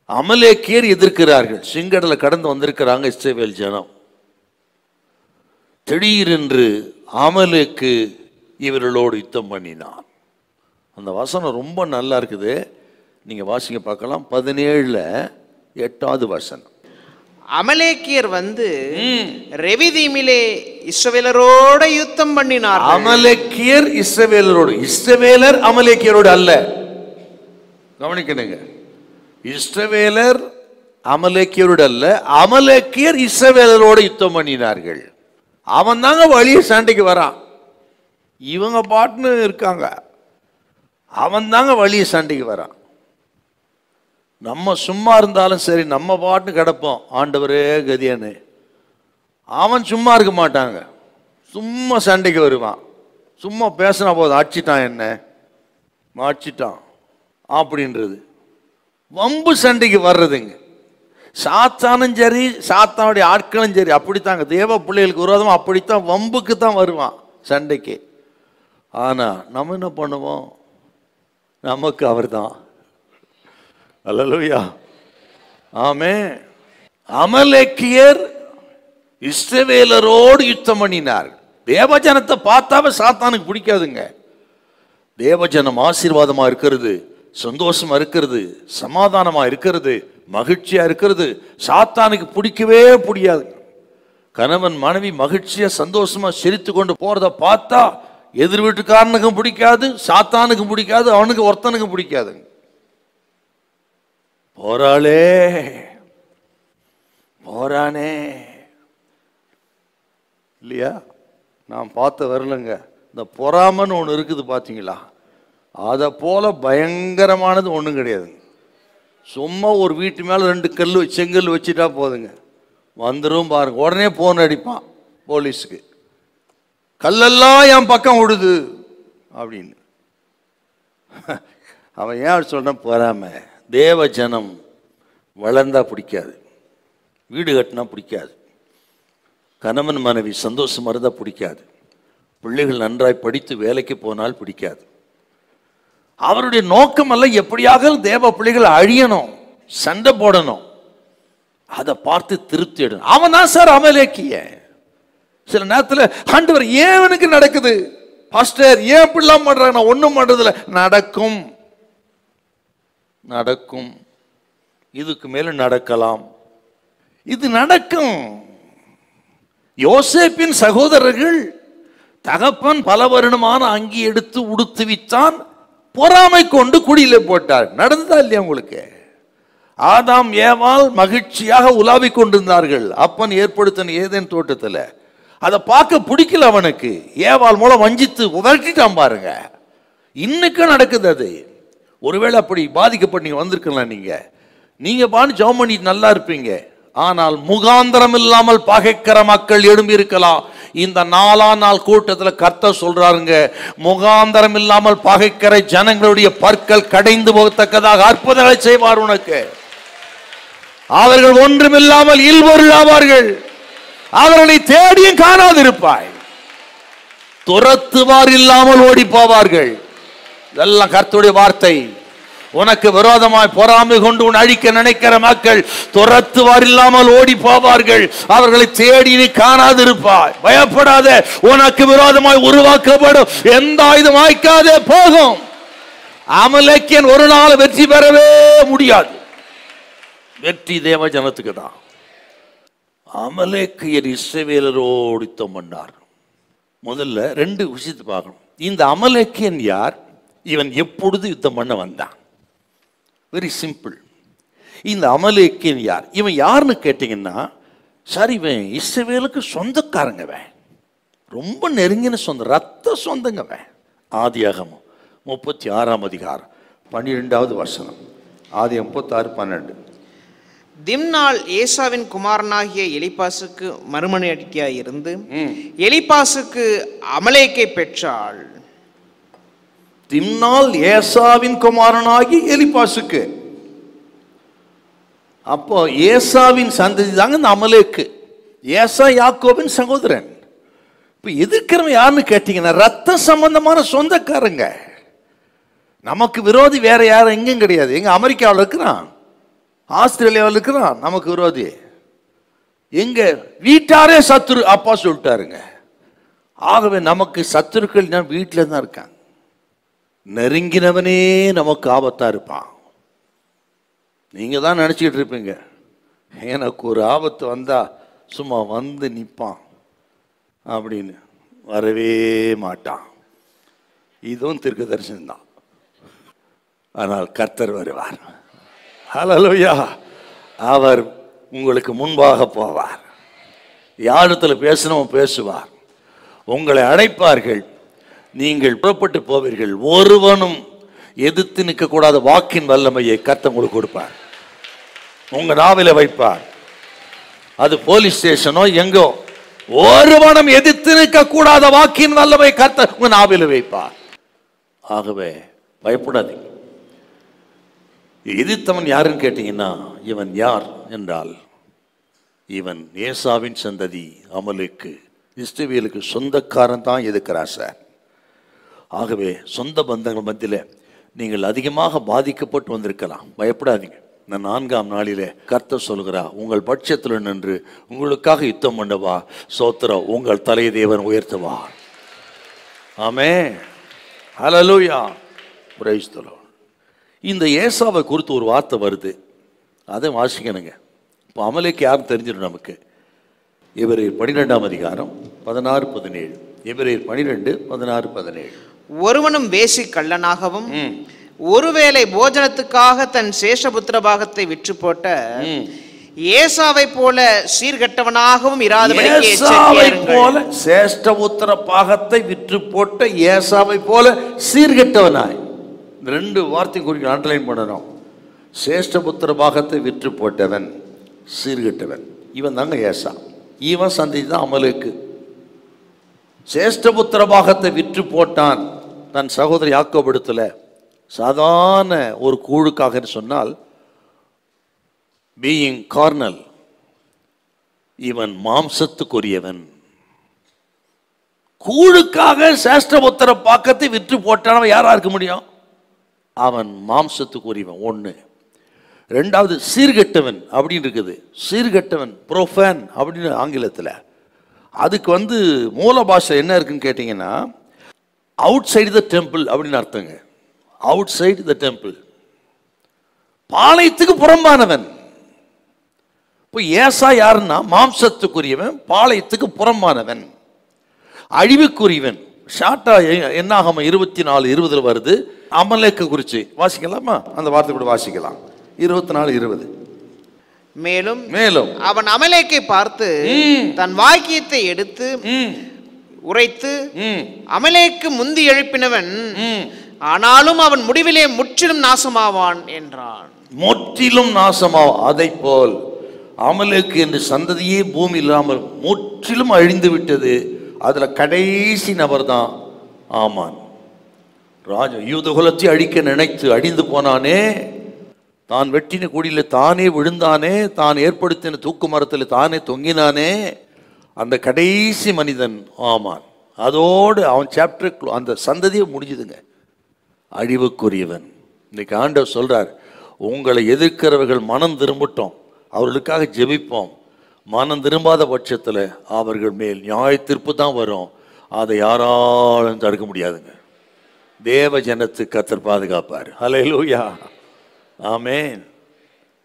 அமலேக்கியர் எதிர்க்கிறார்கள். சிங்கடலை கடந்து வந்திருக்கிறாங்க இஸ்ரவேல் ஜனம். திடீரென்று அமலேக்கு இவர்களோடு யுத்தம் பண்ணினான். அந்த வசனம் ரொம்ப நல்லா இருக்குது. நீங்க வாசிங்க பார்க்கலாம். 17ல் 8வது வசனம். அமலேக்கியர் வந்து ரெவிதீமிலே இஸ்ரவேலரோட யுத்தம் பண்ணினார். அமலேக்கியர் இஸ்ரவேலரோடு, இஸ்ரவேலர் அமலேக்கியரோடு அல்ல. கவனிக்கணுங்க. இஸ்ரவேலர் அமலேக்கியரோடு அல்ல, அமலேக்கியர் இஸ்ரவேலரோடு யுத்தம் பண்ணினார்கள். அவன் தாங்க வழிய சண்டைக்கு வரான். இவங்க பாட்டுன்னு இருக்காங்க. அவன் தாங்க வழிய சண்டைக்கு வரான். நம்ம சும்மா இருந்தாலும் சரி, நம்ம பாட்டுன்னு கிடப்போம், ஆண்டவரே கதியானு. அவன் சும்மா இருக்க மாட்டாங்க, சும்மா சண்டைக்கு வருவான். சும்மா பேசினா போதும், அடிச்சிட்டான், என்ன அடிச்சிட்டான் அப்படின்றது. வம்பு சண்டைக்கு வர்றதுங்க. சாத்தானும் சரி, சாத்தானுடைய ஆட்களும் சரி அப்படித்தாங்க. தேவ பிள்ளைகளுக்கு விரோதமாக அப்படித்தான் வம்புக்கு தான் வருவான், சண்டைக்கு. ஆனால் நம்ம என்ன பண்ணுவோம்? நமக்கு அவர் தான். அல்லேலூயா, ஆமென். அமலேக்கியர் இஸ்ரவேலரோடு யுத்தம் பண்ணினார். தேவஜனத்தை பார்த்தாவே சாத்தானுக்கு பிடிக்காதுங்க. தேவஜனம் ஆசீர்வாதமா இருக்கிறது, சந்தோஷமா இருக்கிறது, சமாதானமா இருக்கிறது, மகிழ்ச்சியா இருக்கிறது சாத்தானுக்கு பிடிக்கவே பிடிக்காது. கணவன் மனைவி மகிழ்ச்சியா சந்தோஷமா சிரித்து கொண்டு போறத பார்த்தா எதிர் வீட்டுக்காரனுக்கும் பிடிக்காது, சாத்தானுக்கும் பிடிக்காது, அவனுக்கு ஒருத்தனுக்கும் பிடிக்காது. போராளே போரானே இல்லையா? நான் பார்த்த வரலங்க. இந்த பொறாமன்னு ஒன்று இருக்குது பார்த்தீங்களா? அதை போல பயங்கரமானது ஒன்றும் கிடையாது. சும்மா ஒரு வீட்டு மேலே 2 செங்கல் வச்சுட்டா போதுங்க, வந்துடும் பாருங்க. உடனே போன் அடிப்பான் போலீஸுக்கு, கல்லெல்லாம் என் பக்கம் விடுது அப்படின்னு. அவன் ஏன் சொல்றான்? பொறாம. தேவ ஜனம் வளர்ந்தா பிடிக்காது, வீடு கட்டினா பிடிக்காது, கணவன் மனைவி சந்தோஷமா இருந்தா பிடிக்காது, பிள்ளைகள் நன்றாய் படித்து வேலைக்கு போனால் பிடிக்காது. அவருடைய நோக்கம் அல்ல எப்படியாக தேவ பிள்ளைகள் அழியணும், சண்டை போடணும், அதை பார்த்து திருப்தி எடுக்கணும். அவன் தான் சார் அமலேக்கிய. சில நேரத்தில் ஆண்டவர் ஏன் எனக்கு நடக்குது பாஸ்டர், ஏன் இப்படிலாம் பண்றாங்க? நான் ஒன்றும் பண்றதில்ல. நடக்கும் நடக்கும், இதுக்கு மேல நடக்கலாம், இது நடக்கும். யோசேப்பின் சகோதரர்கள் தகப்பன் பல வருடமான அங்கி எடுத்து உடுத்து வித்தான், பொறாமை கொண்டு குடியில போட்டார். நடந்ததா இல்லையா உங்களுக்கு? ஆதாம் ஏவாள் மகிழ்ச்சியாக உலாவிக் கொண்டிருந்தார்கள் அப்பன் ஏற்படுத்தின ஏதேன் தோட்டத்தில். அதை பார்க்க பிடிக்கல அவனுக்கு. ஏவாள் மூலம் வஞ்சித்து உதட்டிட்டான் பாருங்க. இன்னைக்கு நடக்குது அது. ஒருவேளை அப்படி பாதிக்கப்பட்டு நீங்க வந்திருக்கலாம். நீங்க பான்னு ஜெபம் பண்ணிட்டு நல்லா இருப்பீங்க. ஆனால் முகாந்திரம் இல்லாமல் பகைக்கிற மக்கள் எழும்பி இருக்கலாம். இந்த 4ஆம் நாள் கூட்டத்தில் கர்த்தர் சொல்றாருங்க, முகாந்திரம் இல்லாமல் பகைக்கிற ஜனங்களுடைய பற்கள் கடைந்து போகத்தக்கதாக அற்புதங்களை செய்வார் உனக்கு. அவர்கள் ஒன்றுமில்லாமல் இல்பொருள் ஆவார்கள், அவர்களை தேடியும் காணாதிருப்பாய். துரத்துவார் இல்லாமல் ஓடி போவார்கள். இதெல்லாம் கர்த்தருடைய வார்த்தை. உனக்கு விரோதமாய் பொறாமை கொண்டு உன் அழிக்க நினைக்கிற மக்கள் துரத்துவார் இல்லாமல் ஓடி போவார்கள், அவர்களை தேடி நீ காணாதிருப்பாய். பயப்படாத, உனக்கு விரோதமாய் உருவாக்கப்படும் எந்த ஆயுதம் வாய்க்காதே போகும். அமலேக்கியன் ஒரு நாள் வெற்றி பெறவே முடியாது. வெற்றி தேவ ஜனத்துக்கு தான். அமலேக்கியர் இஸ்ரவேலரோடு யுத்தம் பண்ணார். முதல்ல 2 விஷயத்தை பார்க்கணும். இந்த அமலேக்கியன் யார்? இவன் எப்பொழுது யுத்தம் பண்ண வந்தான்? Very simple. இந்த அமலேக்கியன் யார்? இவன் யாருன்னு கேட்டீங்கன்னா, சார் இவன் இஸ்ரவேலுக்கு சொந்தக்காரங்கவன், ரொம்ப நெருங்கின சொந்தம், ரத்த சொந்தங்கவன். ஆதியாகமம் 36ஆம் அதிகாரம் 12வது வசனம். ஆதியாகமம் 36:12. திம்னாள் ஏசாவின் குமாரனாகிய எலிப்பாசுக்கு மறுமனையாட்டியாய் இருந்து எலிப்பாசுக்கு அமலேக்கை பெற்றாள். திம்னாள் ஏசாவின் குமாரனாகி எலிப்பாசுக்கு. அப்போ ஏசாவின் சந்ததி தாங்க இந்த அமலேக்கு. ஏசா யாக்கோபின் சகோதரன். இப்ப எதிர்க்கிறவன் யாருன்னு கேட்டீங்கன்னா, ரத்த சம்பந்தமான சொந்தக்காரங்க. நமக்கு விரோதி வேற யாரும் எங்கும் கிடையாது. எங்க அமெரிக்காவில் இருக்கிறான், ஆஸ்திரேலியாவில் இருக்கிறான், நமக்கு விரோதி. எங்க வீட்டாரே சத்துரு அப்பா சொல்லிட்டாருங்க. ஆகவே நமக்கு சத்துருக்கள் வீட்டில் தான் இருக்காங்க. நெருங்கினவனே நமக்கு ஆபத்தா இருப்பான். நீங்க தான் நினைச்சிட்டு இருப்பீங்க, எனக்கு ஒரு ஆபத்து வந்தா சும்மா வந்து நிற்பான் அப்படின்னு. வரவே மாட்டான். இதுவும் தீர்க்க தரிசனம் தான். ஆனால் கர்த்தர் வருவார். ஹல்லேலூயா. அவர் உங்களுக்கு முன்பாக போவார். யாரிடத்தில் பேசணும் பேசுவார். உங்களை அழைப்பார்கள், நீங்கள் புறப்பட்டு போவீர்கள். ஒருவனும் எதிர்த்து நிற்கக்கூடாத வாக்கின் வல்லமையை கர்த்தர் உங்களுக்கு கொடுப்பார். உங்க நாவில வைப்பார். அது போலீஸ் ஸ்டேஷனோ எங்கோ, ஒருவனும் எதிர்த்து நிற்கக்கூடாத வாக்கின் வல்லமை கர்த்தர் உங்க நாவில வைப்பார். ஆகவே பயப்படாதீங்க. எதிர்த்தவன் யாருன்னு கேட்டீங்கன்னா, இவன் யார் என்றால் இவன் ஏசாவின் சந்ததி, அமலேக்கு, இஸ்ரவேலுக்கு சொந்தக்காரன் தான் எதிர்க்கிறார் சார். ஆகவே சொந்த பந்தங்கள் மத்தியில் நீங்கள் அதிகமாக பாதிக்கப்பட்டு வந்திருக்கலாம். பயப்படாதீங்க. இந்த 4ஆம் நாளிலே கர்த்தர் சொல்கிறார், உங்கள் பட்சத்தில் நின்று உங்களுக்காக யுத்தம் பண்ணவா, சோத்திரம், உங்கள் தலை தேவன் உயர்த்துவா. ஆமென். ஹல்லேலூயா. Praise the Lord. இந்த ஏசாவை குறித்து ஒரு வார்த்தை வருது, அதை வாசிக்கணுங்க. இப்போ அமலேக்கு யாரும் தெரிஞ்சிடும் நமக்கு. இவர் 12ஆம் அதிகாரம் 16, 17. எபிரேயர் 12:16-17. ஒருவனும் வேசி கள்ளனாகவும் ஒருவேளை போஜனத்துக்காக தன் சேஷபுத்திர பாகத்தை விற்று போட்ட ஏசாவை போல சீர்கெட்டவனாகவும் இராதபடிக்கு போல சேஷ்டபுத்திர பாகத்தை விற்று போட்ட ஏசாவை போல சீர்கெட்டவனாய். இந்த ரெண்டு வார்த்தை குறிக்க அண்டர்லைன் பண்ணணும். சேஷ்டபுத்திர பாகத்தை விற்று போட்டவன் சீர்கெட்டவன். இவன் தாங்க ஏசா. இவன் சந்தி தான் அமலேக்கு. சேஷ்டபுத்திர பாகத்தை விற்று போட்டான். தன் சகோதரி யாக்கோபிடத்துல சாதாரண ஒரு கூழுக்காக சொன்னால் பீயிங் கார்னல், இவன் மாம்சத்துக்குரியவன். கூழுக்காக சேஷ்டபுத்திர பாக்கத்தை விற்று போட்டான். யாரா இருக்க முடியும்? அவன் மாம்சத்துக்குரியவன். ஒண்ணு. ரெண்டாவது சீர்கெட்டவன் அப்படின்னு இருக்குது. சீர்கெட்டவன் ப்ரோஃபேன் அப்படின்னு ஆங்கிலத்தில். அதுக்கு மூல பாஷை என்ன இருக்குன்னு கேட்டீங்கன்னா அவுட் சைடு த டெம்பிள் அப்படின்னு அர்த்தங்க. அவுட் சைடு த டெம்பிள், பாளையத்துக்கு புறம்பானவன். இப்போ ஏசா யாருன்னா மாம்சத்துக்குரியவன், பாளையத்துக்கு புறம்பானவன், அழிவுக்குரியவன். ஷார்ட்டா என்னாகம 24:20 வருது. அமலேக்கு குறிச்சு வாசிக்கலாமா? அந்த வார்த்தை கூட வாசிக்கலாம். 24:20. மேலும் மேலும் அவன் அமலேக்கை பார்த்து தன் வாக்கியத்தை எடுத்து உரைத்து அமலேக்கு முந்தி எழுப்பினவன், ஆனாலும் அவன் முடிவிலே முற்றிலும் நாசமாவான் என்றான். முற்றிலும் நாசமாவான். அதை போல் அமலேக்கு என்று சந்ததியே பூமி இல்லாமல் முற்றிலும் அழிந்து விட்டது. அதுல கடைசி நபர் தான் ஆமான். ராஜ யூதகுலத்தை அழிக்க நினைத்து அழிந்து போனானே. தான் வெட்டின குடியில தானே விழுந்தானே. தான் ஏற்படுத்தின தூக்கு மரத்தில் தானே தொங்கினானே. அந்த கடைசி மனிதன் ஆமான். அதோடு அவன் சாப்டர் அந்த சந்ததியை முடிஞ்சுதுங்க. அழிவுக்குரியவன். இன்னைக்கு ஆண்டவர் சொல்றார், உங்களை எதிர்க்கிறவர்கள் மனம் திரும்பட்டும், அவர்களுக்காக ஜெபிப்போம். மனம் திரும்பாத பட்சத்தில் அவர்கள் மேல் நியாய தீர்ப்பு தான் வரும். அதை யாராலும் தடுக்க முடியாதுங்க. தேவ ஜனத்துக்கு கர்த்தர் பாதுகாப்பார். ஹல்லேலூயா, ஆமென்.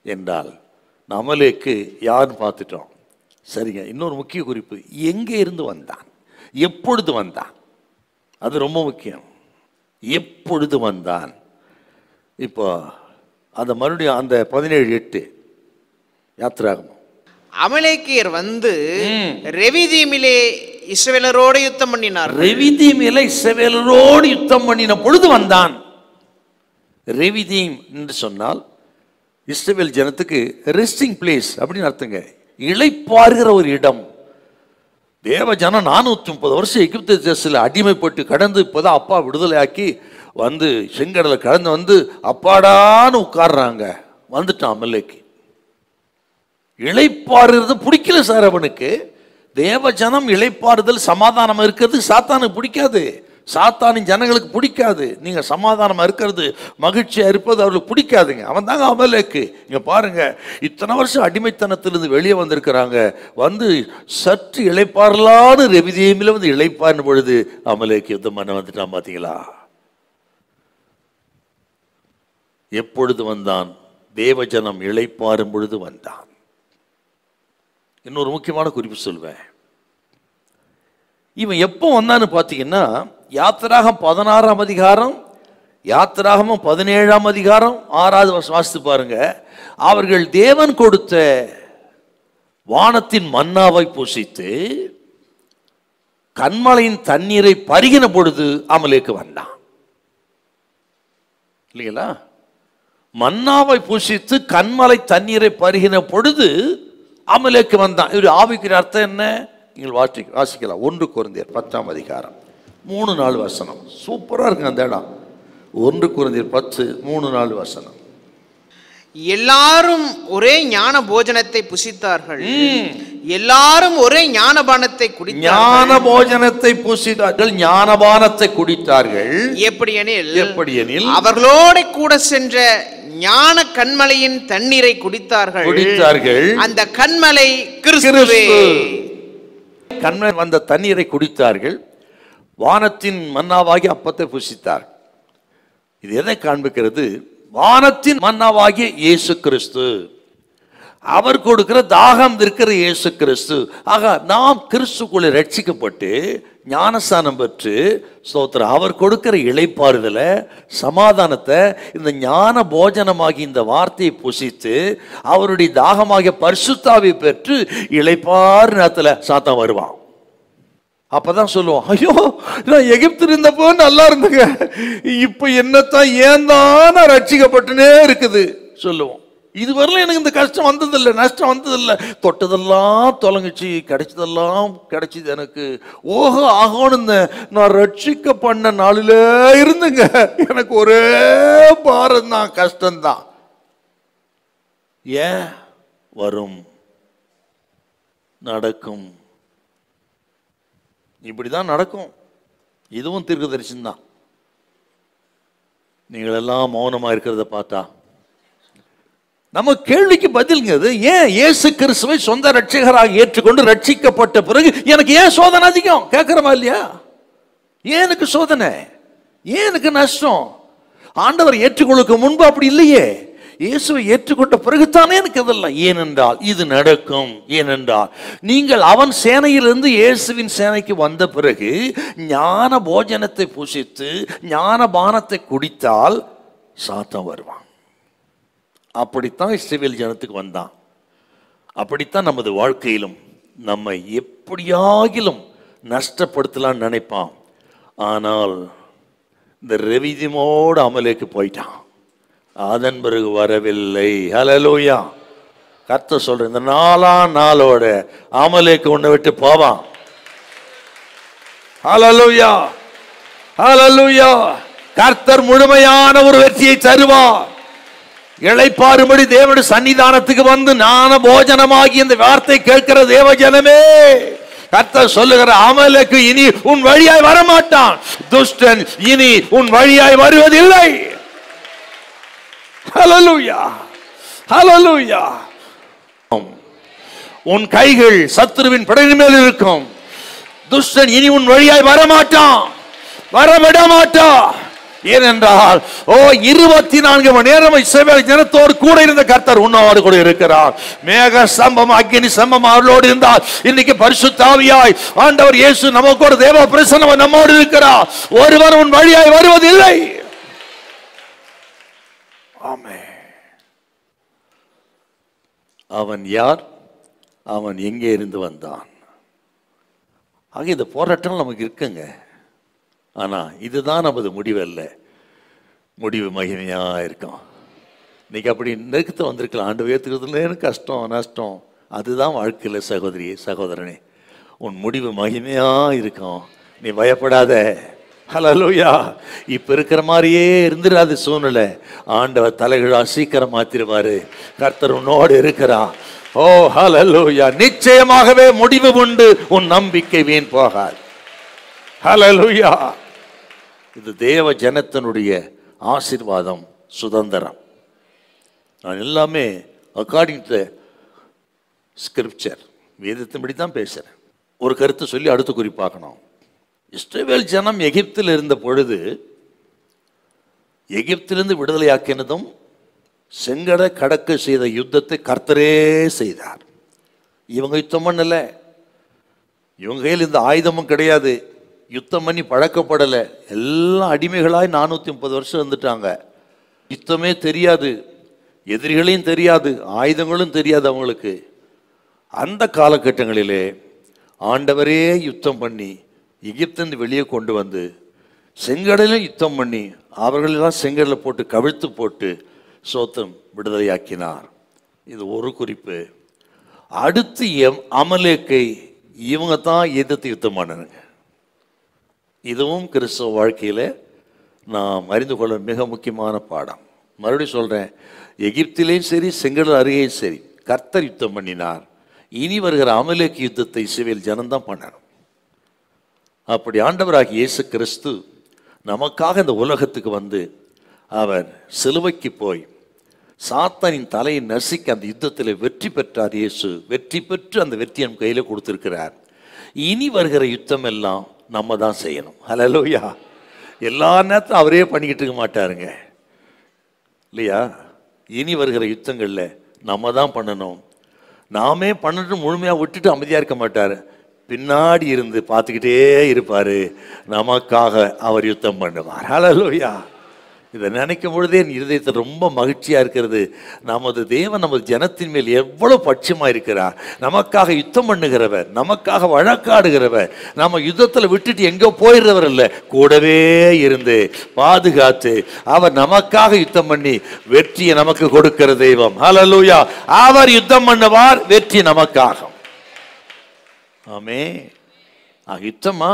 என்றால் நம்மளுக்கு யாருன்னு பார்த்துட்டோம். சரிங்க. இன்னொரு முக்கிய குறிப்பு, எங்கே இருந்து வந்தான், எப்பொழுது வந்தான், அது ரொம்ப முக்கியம். எப்பொழுது வந்தான்? இப்போ அந்த மறுபடியும் அந்த 17:8 யாத்திராகமம். அமலேக்கியர் ரெவிதீமிலே இஸ்ரவேலரோடு யுத்தம் பண்ணினார். ரெவிதீமிலே இஸ்ரவேலரோடு யுத்தம் பண்ணின பொழுது வந்தான். ரெவிதீம் என்று சொன்னால் இஸ்ரவேல் ஜனத்துக்கு ரெஸ்டிங் பிளேஸ் அப்படின்னு அர்த்தங்க. இளைப்பாறுகிற ஒரு இடம். தேவ ஜனம் 430 வருஷம் எகிப்து தேசத்தில் அடிமைப்பட்டு கடந்து இப்போதான் அப்பா விடுதலையாக்கி செங்கடலை கடந்து அப்பாடான்னு உட்கார்றாங்க. வந்துட்டான் அமலேக்கு. இளைப்பாறுறது பிடிக்கல சார் அவனுக்கு. தேவ ஜனம் இளைப்பாறுதல் சமாதானம் இருக்கிறது சாத்தானுக்கு பிடிக்காது. சாத்தானின் ஜனங்களுக்கு பிடிக்காது. நீங்க சமாதானமா இருக்கிறது, மகிழ்ச்சியா இருப்பது அவர்களுக்கு பிடிக்காதுங்க. அவன் தாங்க அமலேக்கு. இங்க பாருங்க, இத்தனை வருஷம் அடிமைத்தனத்திலிருந்து வெளியே வந்திருக்கிறாங்க. சற்று இளைப்பாறலான்னு ரெவிதீமில இளைப்பாறின பொழுது அமலேக்கு யுத்தம் பண்ண வந்துட்டான். பாத்தீங்களா? எப்பொழுது வந்தான்? தேவஜனம் இளைப்பாறும் பொழுது வந்தான். இன்னொரு முக்கியமான குறிப்பு சொல்வேன். இவன் எப்போ வந்தான்னு பார்த்தீங்கன்னா யாத்திராகம் 16ஆம் அதிகாரம், யாத்திராகமும் 17ஆம் அதிகாரம் 6வது வருஷம் வாசித்து பாருங்க. அவர்கள் தேவன் கொடுத்த வானத்தின் மன்னாவை புசித்து கன்மலையின் தண்ணீரை பருகின பொழுது அமலேக்கு வந்தான். இல்லைங்களா? மன்னாவை புசித்து கன்மலை தண்ணீரை பருகின பொழுது அமலேக்கு வந்தான். இவர் ஆவிக்குரிய அர்த்தம் என்ன? நீங்கள் வாசிக்கலாம். 1 கொரிந்தியர் 10ஆம் அதிகாரம் 3-4 வசனம். சூப்பரா இருக்கு அந்த இடம். 1 கொரிந்தியர் 10 3-4 வசனம். எல்லாரும் ஒரே ஞான போஜனத்தை புசித்தார்கள், எல்லாரும் ஒரே ஞானபானத்தை குடித்தார்கள். ஞான போஜனத்தை புசித்தார்கள், ஞானபானத்தை குடித்தார்கள். எப்படியெனில் அவர்களோட கூட சென்ற ஞான கன்மலையின் தண்ணீரை குடித்தார்கள். அந்த கன்மலை கிறிஸ்துவே. கன்மலை வந்த தண்ணீரை குடித்தார்கள், வானத்தின் மன்னாவாகி அப்பத்தை புசித்தார். இது எதை காண்பிக்கிறது? வானத்தின் மன்னாவாகிய இயேசு கிறிஸ்து. அவர் கொடுக்கிற தாகம் இருக்கிற இயேசு கிறிஸ்து. ஆக நாம் கிறிஸ்துக்குள்ளே ரட்சிக்கப்பட்டு ஞானஸ்தானம் பெற்று ஸ்தோத்திரம் அவர் கொடுக்கிற இளைப்பாறுதலை, சமாதானத்தை, இந்த ஞான போஜனமாகி இந்த வார்த்தையை புசித்து அவருடைய தாகமாகிய பரிசுத்தாவை பெற்று இளைப்பாறு நேரத்தில் சாத்தான் வருவான். அப்பதான் சொல்லுவோம், ஐயோ நான் எகிப்தில் இருந்தப்போ நல்லா இருந்துங்க, இப்ப என்னத்தான் ஏன் தான் ரட்சிக்கப்பட்டுனே இருக்குது சொல்லுவோம். இதுவரையிலும் எனக்கு இந்த கஷ்டம் வந்ததில்லை, நஷ்டம் வந்ததில்லை, தொட்டதெல்லாம் தொலைஞ்சிச்சு, கிடைச்சதெல்லாம் கிடைச்சிது எனக்கு. ஓஹோ ஆகணும்னு நான் ரட்சிக்க பண்ண நாளில இருந்துங்க எனக்கு ஒரே பாரம் தான், கஷ்டம்தான். ஏன் வரும், நடக்கும், இப்படிதான் நடக்கும். இதுவும் தீர்க்கதரிசனம் தான். நீங்கள் எல்லாம் மௌனமா இருக்கிறத பார்த்தா நம்ம கேள்விக்கு பதிலுங்க அது. ஏன் இயேசு கிறிஸ்துவை சொந்த ரட்சகராக ஏற்றுக்கொண்டு ரட்சிக்கப்பட்ட பிறகு எனக்கு ஏன் சோதனை அதிகம் கேட்கிறோமா இல்லையா? ஏன் எனக்கு சோதனை, ஏன் எனக்கு நஷ்டம்? ஆண்டவர் ஏற்றுக்கொள்ளுக்கு முன்பு அப்படி இல்லையே. இயேசுவை ஏற்றுக்கொண்ட பிறகுதானே எனக்கு அதெல்லாம். ஏனென்றால் இது நடக்கும். ஏனென்றால் நீங்கள் அவன் சேனையிலிருந்து இயேசுவின் சேனைக்கு வந்த பிறகு ஞான போஜனத்தை புசித்து ஞான பானத்தை குடித்தால் சாத்தான் வருவான். அப்படித்தான் இஸ்ரவேல் ஜனத்துக்கு வந்தான். அப்படித்தான் நமது வாழ்க்கையிலும் நம்மை எப்படியாகிலும் நஷ்டப்படுத்தலான்னு நினைப்பான். ஆனால் இந்த ரெவிதிமோடு அமலேக்கு போயிட்டான். அதன் பிறகு வரவில்லை. ஹல்லேலூயா. கர்த்தர் சொல்ற இந்த 4ஆம் நாளோட அமலேக்கு உன்னை விட்டு போவான். ஹல்லேலூயா, ஹல்லேலூயா. கர்த்தர் முழுமையான ஒரு வெற்றியை தருவார். இளைப்பாறும்படி தேவனுடைய சன்னிதானத்துக்கு வந்து ஞான போஜனமாகி இந்த வார்த்தை கேட்கிற தேவ ஜனமே, கர்த்தர் சொல்லுகிற அமலேக்கு இனி உன் வழியாய் வரமாட்டான். துஷ்டன் இனி உன் வழியாய் வருவதில்லை. ஹல்லேலூயா, ஹல்லேலூயா. உன் கைகள் சத்துருவின் படையின் மேல் இருக்கும். துஷ்டன் இனி உன் வழியாய் வரமாட்டான், வரவிட மாட்டான். ஏனென்றால் 24 மணி நேரம் இஸ்ரவேல் ஜனத்தோடு கூட இருந்த கர்த்தர் உன்னோடு கூட இருக்கிறார். மேக ஸ்தம்பம் அக்கினி ஸ்தம்பம் அவர்களோடு இருந்தால் இன்னைக்கு பரிசுத்த ஆவியாய் ஆண்டவர் இயேசு நமக்கோடு தேவ பிரசன்னம் நம்மோடு இருக்கிறார். ஒருவர் உன் வழியாய் வருவதில்லை. ஆமென். அவன் யார், அவன் எங்கே இருந்து வந்தான்? ஆக இந்த போராட்டம் நமக்கு இருக்குங்க. ஆனா இதுதான் நமது முடிவு அல்ல. முடிவு மகிமையா இருக்கும். இன்னைக்கு அப்படி நெருக்கத்தை வந்திருக்கலாம். ஆண்டு ஏற்றுக்கிறதுல கஷ்டம் நஷ்டம், அதுதான் வாழ்க்கையில் சகோதரியே சகோதரனே. உன் முடிவு மகிமையா இருக்கும். நீ பயப்படாத. ஹல்லேலூயா. இப்ப இருக்கிற மாதிரியே இருந்துடாது சூழ்நிலை. ஆண்டவர் தலைகளா சீக்கிரம் மாத்திருவாரு. கர்த்தர் உன்னோடு இருக்கிறான். ஓ ஹல்லேலூயா. நிச்சயமாகவே முடிவு உண்டு. உன் நம்பிக்கை வீண் போகாது. ஹல்லேலூயா. இது தேவ ஜனத்தினுடைய ஆசீர்வாதம், சுதந்திரம். நான் எல்லாமே அக்கார்டிங் டு ஸ்கிரிப்சர், வேதத்தின்படி தான் பேசுறேன். ஒரு கருத்தை சொல்லி அடுத்து குறிப்பாக்கணும். இஸ்ரவேல் ஜனம் எகிப்தில் இருந்த பொழுது எகிப்திலிருந்து விடுதலையாக்கினதும் செங்கடலை கடக்க செய்த யுத்தத்தை கர்த்தரே செய்தார். இவங்க யுத்தம் பண்ணல. இவங்க கையில் இந்த ஆயுதமும் கிடையாது. யுத்தம் பண்ணி பழக்கப்படலை. எல்லாம் அடிமைகளாய் 430 வருஷம் இருந்துட்டாங்க. யுத்தமே தெரியாது, எதிரிகளையும் தெரியாது, ஆயுதங்களும் தெரியாது அவங்களுக்கு. அந்த காலகட்டங்களிலே ஆண்டவரே யுத்தம் பண்ணி எகிப்திலிருந்து வெளியே கொண்டு வந்து செங்கடலையும் யுத்தம் பண்ணி அவர்களெல்லாம் செங்கடலை போட்டு கவிழ்த்து போட்டு சோத்தம் விடுதலையாக்கினார். இது ஒரு குறிப்பு. அடுத்து அமலேக்கை இவங்க தான் எதிர்த்து யுத்தம் பண்ணணுங்க. இதுவும் கிறிஸ்தவ வாழ்க்கையில் நாம் அறிந்து கொள்ள மிக முக்கியமான பாடம். மறுபடியும் சொல்கிறேன், எகிப்திலேயும் சரி செங்கடல் அருகேயும் சரி கர்த்தர் யுத்தம் பண்ணினார். இனி வருகிற அமலேக்கு யுத்தத்தை இஸ்ரவேல் ஜனம்தான் பண்ணணும். அப்படி ஆண்டவராகிய இயேசு கிறிஸ்து நமக்காக இந்த உலகத்துக்கு வந்து அவர் சிலுவைக்கு போய் சாத்தானின் தலையை நசுக்கி அந்த யுத்தத்தில் வெற்றி பெற்றார். இயேசு வெற்றி பெற்று அந்த வெற்றி நம் கையில் கொடுத்துருக்கிறார். இனி வருகிற யுத்தம் எல்லாம் நம்ம தான் செய்யணும். ஹல்லேலூயா. எல்லா நேரத்தையும் அவரே பண்ணிக்கிட்டு இருக்க மாட்டாருங்க இல்லையா? இனி வருகிற யுத்தங்களில் நம்ம தான் பண்ணணும். நாமே பண்ணிட்டு முழுமையாக விட்டுட்டு அமைதியாக இருக்க மாட்டார். பின்னாடி இருந்து பார்த்துக்கிட்டே இருப்பார். நமக்காக அவர் யுத்தம் பண்ணுவார். ஹல்லேலூயா. இதை நினைக்கும் பொழுதே என் இருதயத்தில் ரொம்ப மகிழ்ச்சியாக இருக்கிறது. நமது தேவன் நமது ஜனத்தின் மேல் எவ்வளோ பட்சமாக இருக்கிறார். நமக்காக யுத்தம் பண்ணுகிறவர், நமக்காக வழக்காடுகிறவர். நம்ம யுத்தத்தில் விட்டுட்டு எங்கே போயிடுறவர் இல்லை, கூடவே இருந்து பாதுகாத்து அவர் நமக்காக யுத்தம் பண்ணி வெற்றியை நமக்கு கொடுக்கிற தெய்வம். ஹல்லேலூயா. அவர் யுத்தம் பண்ணுவார், வெற்றி நமக்காக. ஆமே. யுத்தமா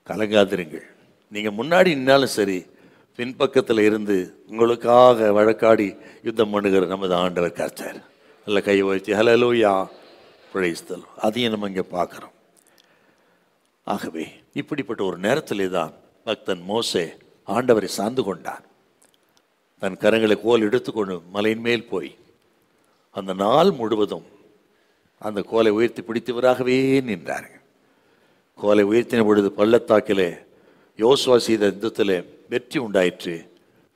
கலங்காதிருங்கள். நீங்கள் முன்னாடி நின்னாலும் சரி, பின்பக்கத்தில் இருந்து உங்களுக்காக வழக்காடி யுத்தம் பண்ணுகிற நமது ஆண்டவர் கர்த்தர். நல்ல கை உயர்த்தி ஹல்லேலூயா, பிரைஸ் தி லார்ட். அதையும் நம்ம இங்கே பார்க்குறோம். ஆகவே இப்படிப்பட்ட ஒரு நேரத்திலே தான் பக்தன் மோசே ஆண்டவரை சார்ந்து கொண்டார். தன் கரங்களை கோல் எடுத்துக்கொண்டு மலையின் மேல் போய் அந்த நாள் முழுவதும் அந்த கோலை உயர்த்தி பிடித்தவராகவே நின்றார். கோலை உயர்த்தின பொழுது பள்ளத்தாக்கிலே யோசுவா செய்த யுத்தத்திலே வெற்றி உண்டாயிற்று.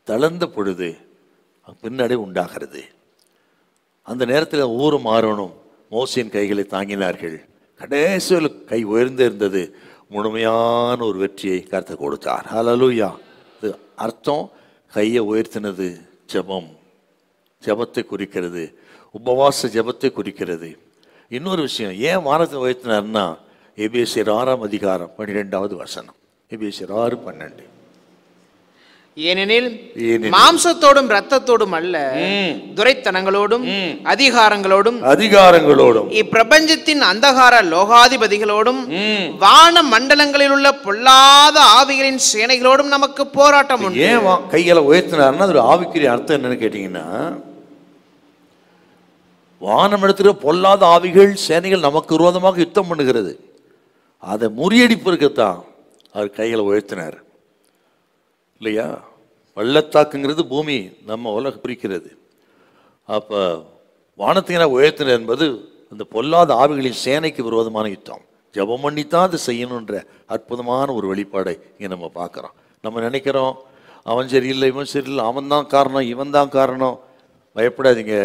தளர்ந்த பொழுது பின்னடை உண்டாகிறது. அந்த நேரத்தில் ஊரும் ஆரோனும் மோசேயின் கைகளை தாங்கினார்கள். கடைசியில் கை உயர்ந்து இருந்தது. முழுமையான ஒரு வெற்றியை கர்த்தர் கொடுத்தார். ஹல்லேலூயா. இது அர்த்தம், கையை உயர்த்தினது ஜெபம், ஜெபத்தை குறிக்கிறது, உபவாச ஜெபத்தை குறிக்கிறது. இன்னொரு விஷயம், ஏன் வானத்தை உயர்த்தினார்னா எபேசியர் 6ஆம் அதிகாரம் 12வது வசனம். எபேசியர் 6:12. ஏனெனில் மாம்சத்தோடும் இரத்தத்தோடும் அல்ல, துரைத்தனங்களோடும் அதிகாரங்களோடும் இப்பிரபஞ்சத்தின் அந்தகார லோகாதிபதிகளோடும் வான மண்டலங்களில் உள்ள பொல்லாத ஆவிகளின் சேனைகளோடும் நமக்கு போராட்டம் உண்டு. ஏன் கைகளை உயர்த்தினார்னா அது ஆவிக்குரிய அர்த்தம் என்னன்னு கேட்டீங்கன்னா, வானம் இடத்துல பொல்லாத ஆவிகள் சேனைகள் நமக்கு விரோதமாக யுத்தம் பண்ணுகிறது. அதை முறியடிப்பதற்குத்தான் அவர் கைகளை உயர்த்தினார் இல்லையா? பள்ளத்தாக்குங்கிறது பூமி நம்ம உலக பிரிக்கிறது. அப்போ வானத்தின உயர்த்தினர் என்பது அந்த பொல்லாத ஆவிகளின் சேனைக்கு விரோதமான யுத்தம். ஜெபம் பண்ணித்தான் அதை செய்யணுன்ற அற்புதமான ஒரு வெளிப்பாடை இங்கே நம்ம பார்க்குறோம். நம்ம நினைக்கிறோம் அவன் சரியில்லை, இவன் சரியில்லை, அவன் தான் காரணம், இவன் தான் காரணம். பயப்படாதீங்க,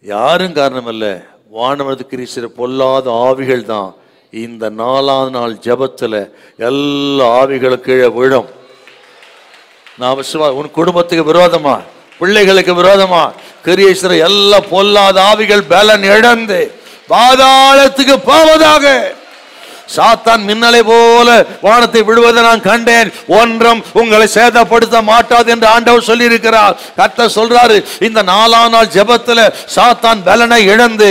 யாரும் காரணம் இல்லை. வானமது கிறிஸ்து பொல்லாத ஆவிகள் தான். இந்த 4ஆம் நாள் ஜபத்தில் எல்லா ஆவிகளும் கீழே விழும். நான் உன் குடும்பத்துக்கு விரோதமா, பிள்ளைகளுக்கு விரோதமா கிரியேசுற எல்லா பொல்லாத ஆவிகள் பலன் இழந்து பாதாளத்துக்கு போவதாக. சாத்தான் மின்னலை போல வானத்தை விடுவதை நான் கண்டேன், ஒன்றும் உங்களை சேதப்படுத்த மாட்டாது என்று ஆண்டவர் சொல்லி இருக்கிறார். கர்த்தர் சொல்றாரு, இந்த 4ஆம் நாள் ஜெபத்துல சாத்தான் பலனை இழந்து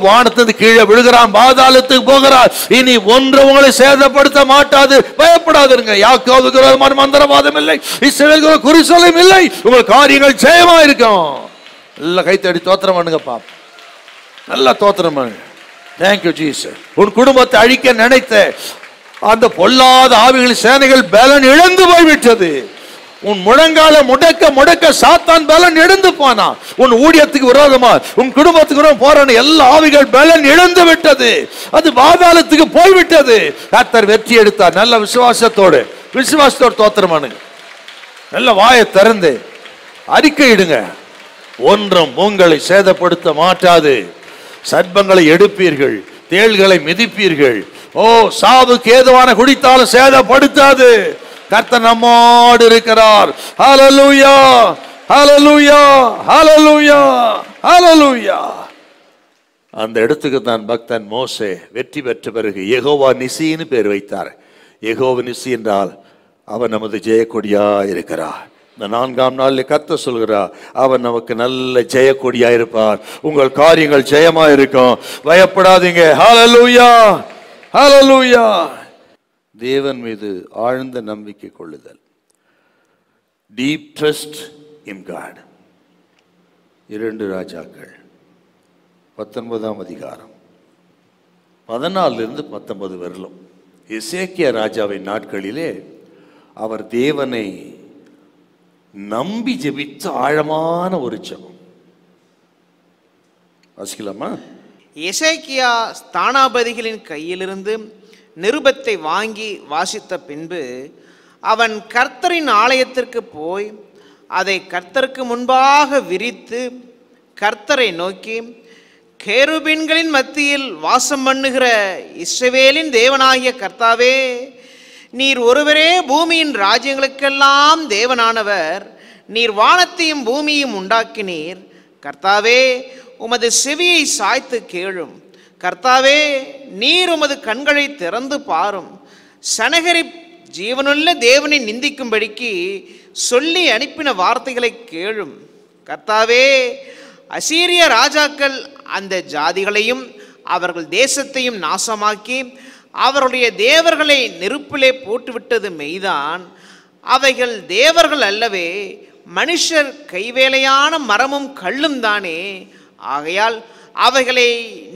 வானத்துக்கு கீழே விழுகிறான், பாதாளத்துக்கு போகிறார். இனி ஒன்று உங்களை சேதப்படுத்த மாட்டாது, பயப்படாதுங்க. யாக்கோபுக்கு விரோதமான மந்திரவாதம் இல்லை, இஸ்ரவேலுக்கு குறிசொல்லும் இல்லை. உங்கள் காரியங்கள் ஜெயமா இருக்கும். நல்லா கைத்தடி தோத்திரம் பண்ணுங்கப்பா, நல்லா தோத்திரம் பண்ணுங்க. Thank you Jesus. உன் குடும்பத்தை அழிக்க நினைத்த அந்த பொல்லாத ஆவிகளின் சேனைகள் பலன் இழந்து போய்விட்டது. உன் முழங்கால முடக்க சாத்தான் பலன் இழந்து போனா. உன் ஊழியத்துக்கு விரோதமா, உன் குடும்பத்துக்கு விரோதமா போராட எல்லா ஆவிகள் பலன் இழந்து விட்டது. அது பாதாளத்துக்கு போய்விட்டது. கர்த்தர் வெற்றி எடுத்தார். நல்ல விசுவாசத்தோடு தோத்திரமானுங்க. நல்ல வாயை திறந்து அறிக்கையிடுங்க. ஒன்றும் உங்களை சேதப்படுத்த மாட்டாது. சர்ப்பங்களை எடுப்பீர்கள், தேள்களை மிதிப்பீர்கள். சாவுக்கு ஏதுவான குடித்தாலும் சேதப்படுத்தாது. கர்த்தர் நம்மோடு இருக்கிறார். ஹல்லேலூயா, ஹல்லேலூயா, ஹல்லேலூயா, ஹல்லேலூயா. அந்த இடத்துக்கு தான் பக்தன் மோசே வெற்றி பெற்ற பிறகு யெகோவா நிசின்னு பேர் வைத்தார். யெகோவா நிசி என்றால் அவர் நமது ஜெயக்கொடியா இருக்கிறார். இந்த 4ஆம் நாளில் கர்த்தர் சொல்கிறார், அவர் நமக்கு நல்ல ஜெயக்கொடியா இருப்பார். உங்கள் காரியங்கள் ஜெயமா இருக்கும், பயப்படாதீங்க. ஹல்லேலூயா, ஹல்லேலூயா. தேவன் மீது ஆழ்ந்த நம்பிக்கை கொள்ளுதல், டீப் ட்ரஸ்ட் இன் காட். 2 ராஜாக்கள் 19ஆம் அதிகாரம் 14 19 வரலும். எசேக்கியா ராஜாவின் நாட்களிலே அவர் தேவனை நம்பி ஜெபித்த ஆழமான ஒரு ஜெபம். வாசிக்கலாமா? எசேக்கியா ஸ்தானாபதிகளின் கையிலிருந்து நிருபத்தை வாங்கி வாசித்த பின்பு அவன் கர்த்தரின் ஆலயத்திற்கு போய் அதை கர்த்தருக்கு முன்பாக விரித்து கர்த்தரை நோக்கி, கேருபீன்களின் மத்தியில் வாசம் பண்ணுகிற இஸ்ரவேலின் தேவனாகிய கர்த்தாவே, நீர் ஒருவரே பூமியின் ராஜ்யங்களுக்கெல்லாம் தேவனானவர். நீர் வானத்தையும் பூமியையும் உண்டாக்கினீர். கர்த்தாவே, உமது செவியை சாய்த்து கேளும். கர்த்தாவே, நீர் உமது கண்களை திறந்து பாரும். சனகரி ஜீவனுள்ள தேவனை நிந்திக்கும்படிக்கு சொல்லி அனுப்பின வார்த்தைகளை கேளும். கர்த்தாவே, அசீரிய ராஜாக்கள் அந்த ஜாதிகளையும் அவர்கள் தேசத்தையும் நாசமாக்கி அவருடைய தேவர்களை நெருப்பிலே போட்டுவிட்டது மெய்தான். அவைகள் தேவர்கள் அல்லவே, மனுஷர் கைவேலையான மரமும் கல்லும் தானே. ஆகையால் அவைகளை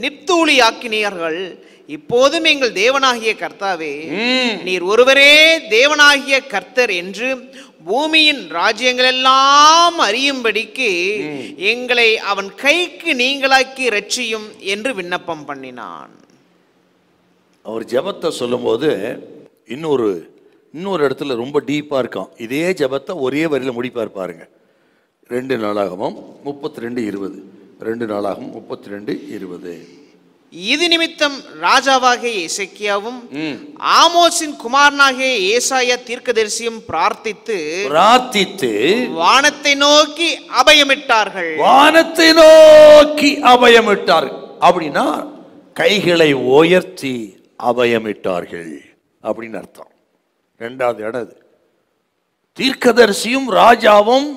நித்தூளியாக்கினீர்கள். இப்போதும் எங்கள் தேவனாகிய கர்த்தாவே, நீர் ஒருவரே தேவனாகிய கர்த்தர் என்று பூமியின் ராஜ்யங்கள் எல்லாம் அறியும்படிக்கு எங்களை அவன் கைக்கு நீங்களாக்கி ரட்சியும் என்று விண்ணப்பம் பண்ணினான். அவர் ஜெபத்தை சொல்லும்போது இன்னொரு இடத்துல ரொம்ப டீப்பா இருக்கும். இதே ஜெபத்தை ஒரே வரியில முடிப்பார் பாருங்க. 2 நாளாகமம் 32:20. 2 நாளாகமம் 32:20. இது நிமித்தம் ராஜாவாகிய எசேக்கியாவும் ஆமோஸின் குமாரனாகிய ஏசாயா தீர்க்கதரிசியும் பிரார்த்தித்து வானத்தை நோக்கி அபயமிட்டார்கள். வானத்தை நோக்கி அபயமிட்டார்கள் அப்படின்னா கைகளை உயர்த்தி அபயமிட்டார்கள் அப்படின்னு அர்த்தம். 2வது இடம். தீர்க்கதரிசியும் ராஜாவும்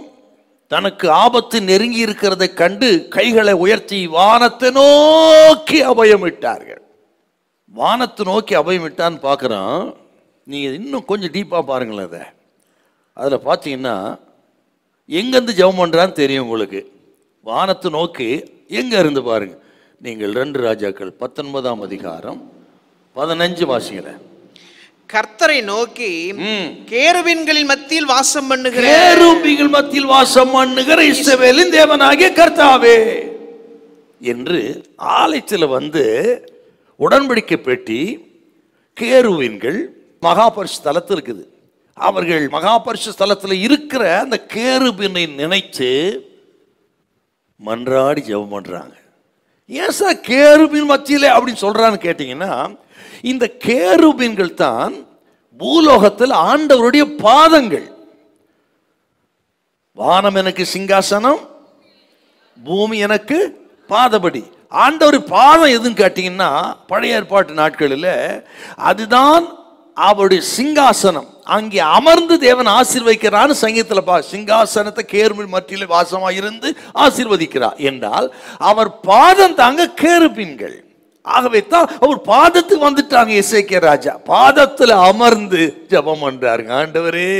தனக்கு ஆபத்து நெருங்கி இருக்கிறதை கண்டு கைகளை உயர்த்தி வானத்தை நோக்கி அபயமிட்டார்கள். வானத்தை நோக்கி அபயமிட்டான்னு பார்க்குறோம். நீங்கள் இன்னும் கொஞ்சம் டீப்பாக பாருங்களேன். அதில் பார்த்தீங்கன்னா எங்கேருந்து ஜெபம் பண்ணுறான்னு தெரியும் உங்களுக்கு. வானத்தை நோக்கி எங்கே இருந்து பாருங்க. நீங்கள் 2 ராஜாக்கள் 19ஆம் அதிகாரம் 15 வாசிங்கள. கர்த்தரை நோக்கி கேருபீன்களின் மத்தியில் வாசம் பண்ணுகிற இஸ்ரவேலின் தேவனாகிய கர்த்தாவே என்று ஆலயத்தில் வந்து உடன்படிக்கை பெட்டி கேருபீன்கள் மகாபரிசு ஸ்தலத்தில் இருக்குது. அவர்கள் மகாபரிசு ஸ்தலத்தில் இருக்கிற அந்த கேருபீனை நினைத்து மன்றாடி ஜெபம் பண்றாங்க. ஏன் சார் கேருபீன் மத்தியிலே அப்படின்னு சொல்றான்னு கேட்டீங்கன்னா, இந்த கேருபீன்கள் தான் பூலோகத்தில் ஆண்டவருடைய பாதங்கள். வானம் எனக்கு சிங்காசனம், பூமி எனக்கு பாதபடி. ஆண்டவர் பாதம் எதுன்னு கேட்டீங்கன்னா, பழைய ஏற்பாட்டு நாட்களில் அதுதான் அவருடைய சிங்காசனம். அங்கே அமர்ந்து தேவன் ஆசீர்வதிக்கிறான்னு சங்கீதத்தில் சிங்காசனத்தை கேருபீன் மத்தியில் வாசமாக இருந்து ஆசீர்வதிக்கிறார் என்றால் அவர் பாதம் தாங்க கேருபீன்கள். ஆகவே தான் அவர் பாதத்துக்கு வந்துட்டாங்க. எசேக்கியா ராஜா பாதத்தில் அமர்ந்து ஜெபம் பண்றாருங்க. ஆண்டவரே,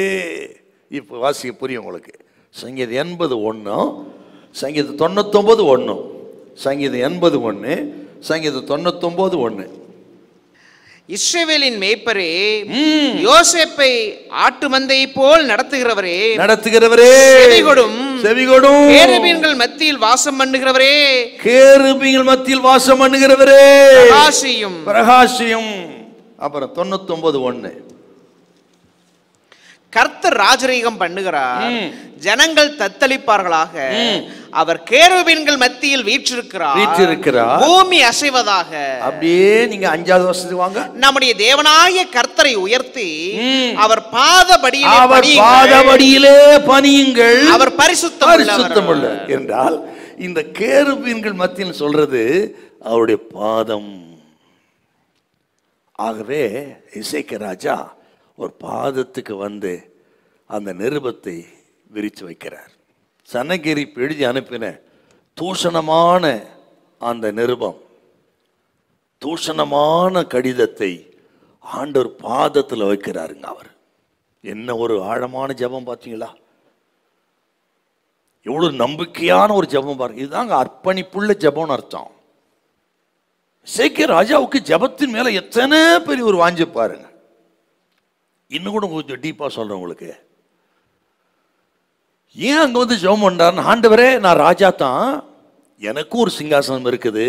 இப்போ வாசிக்க புரியும் உங்களுக்கு. சங்கீதம் 80:1, சங்கீதம் 99:1, சங்கீதம் 80:1, சங்கீதம் 99:1. இஸ்ரவேலின் மேய்ப்பரே, யோசேப்பை ஆட்டு மந்தையை போல் நடத்துகிறவரே, செவிகொடும் கேருபீன்கள் மத்தியில் வாசம் பண்ணுகிறவரே, பிரகாசியும். அப்புறம் 99:1. கர்த்தர் ராஜரீகம் பண்ணுகிறார், ஜனங்கள் தத்தளிப்பார்களாக. அவர் கேருபீன்கள் மத்தியில் வீற்றிருக்கிறார், பூமி அசைவதாக. அப்படியே நீங்க 5வது வசனத்துக்கு வாங்க. நம்முடைய தேவனாகிய கர்த்தரை உயர்த்தி அவர் பாதபடியிலே பணியுங்கள், அவர் பரிசுத்தமுள்ள என்றால் இந்த கேருபீன்கள் மத்தியில் சொல்றது அவருடைய பாதம். ஆகவே எசேக்கியா ராஜா ஒரு பாதத்துக்கு வந்து அந்த நிருபத்தை விரித்து வைக்கிறார். சனகெரிப் எழுதி அனுப்பின தூஷணமான அந்த நிருபம், தூஷணமான கடிதத்தை ஆண்டவர் பாதத்தில் வைக்கிறாருங்க. அவர் என்ன ஒரு ஆழமான ஜெபம் பார்த்தீங்களா? எவ்வளவு நம்பிக்கையான ஒரு ஜெபம் பாருங்க. இதுதாங்க அர்ப்பணிப்புள்ள ஜெபம்னு அர்த்தம். எசேக்கியா ராஜாவுக்கு ஜெபத்தின் மேல எத்தனை பெரிய ஒரு வாஞ்சை பாருங்க. இன்னும் கூட கொஞ்சம் டீப்பா சொல்றேன் உங்களுக்கு. ஏன் அங்க வந்து ஜெபம் பண்றாருன்னு, ஆண்டவரே நான் ராஜா தான், எனக்கும் ஒரு சிங்காசனம் இருக்குது,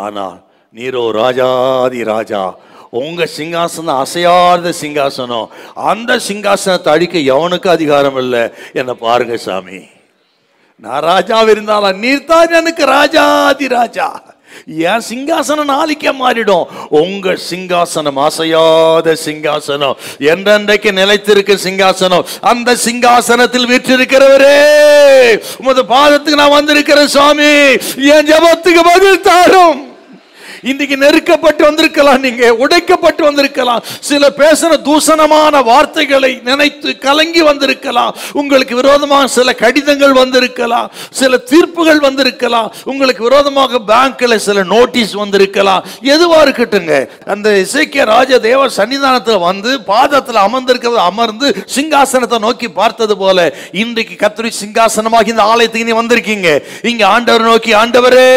ஆனால் நீரோ ராஜாதி ராஜா, உங்க சிங்காசனம் அசையாத சிங்காசனம், அந்த சிங்காசனத்தை அழிக்க எவனுக்கு அதிகாரம் இல்லை. என்ன பாருங்க சாமி, நான் ராஜாவை இருந்தாலும் நீர் தான் எனக்கு ராஜாதி ராஜா. என் சிங்காசனம் நாளைக்கே மாறிடும். உங்க சிங்காசனம் அசையாத சிங்காசனம், என்றென்றைக்கு நிலைத்திருக்க சிங்காசனம். அந்த சிங்காசனத்தில் வீற்றிருக்கிறவரே, உமது பாதத்துக்கு நான் வந்திருக்கிறேன் சுவாமி, என் ஜெபத்துக்கு பதில் தாரும். இன்னைக்கு நெருக்கப்பட்டு வந்திருக்கலாம், நீங்க உடைக்கப்பட்டு வந்திருக்கலாம், சில பேசின தூசணமான வார்த்தைகளை நினைத்து கலங்கி வந்திருக்கலாம், உங்களுக்கு விரோதமாக சில கடிதங்கள் வந்திருக்கலாம், சில தீர்ப்புகள் வந்திருக்கலாம், உங்களுக்கு விரோதமாக பேங்க்ல சில நோட்டீஸ் வந்திருக்கலாம். எதுவா இருக்கட்டுங்க, அந்த எசேக்கியா ராஜா தேவ சன்னிதானத்தில் வந்து பாதத்தில் அமர்ந்திருக்கிறது, அமர்ந்து சிங்காசனத்தை நோக்கி பார்த்தது போல இன்றைக்கு கர்த்தருடைய சிங்காசனமாக இந்த ஆலயத்துக்கு நீ வந்திருக்கீங்க. இங்க ஆண்டவர் நோக்கி, ஆண்டவரே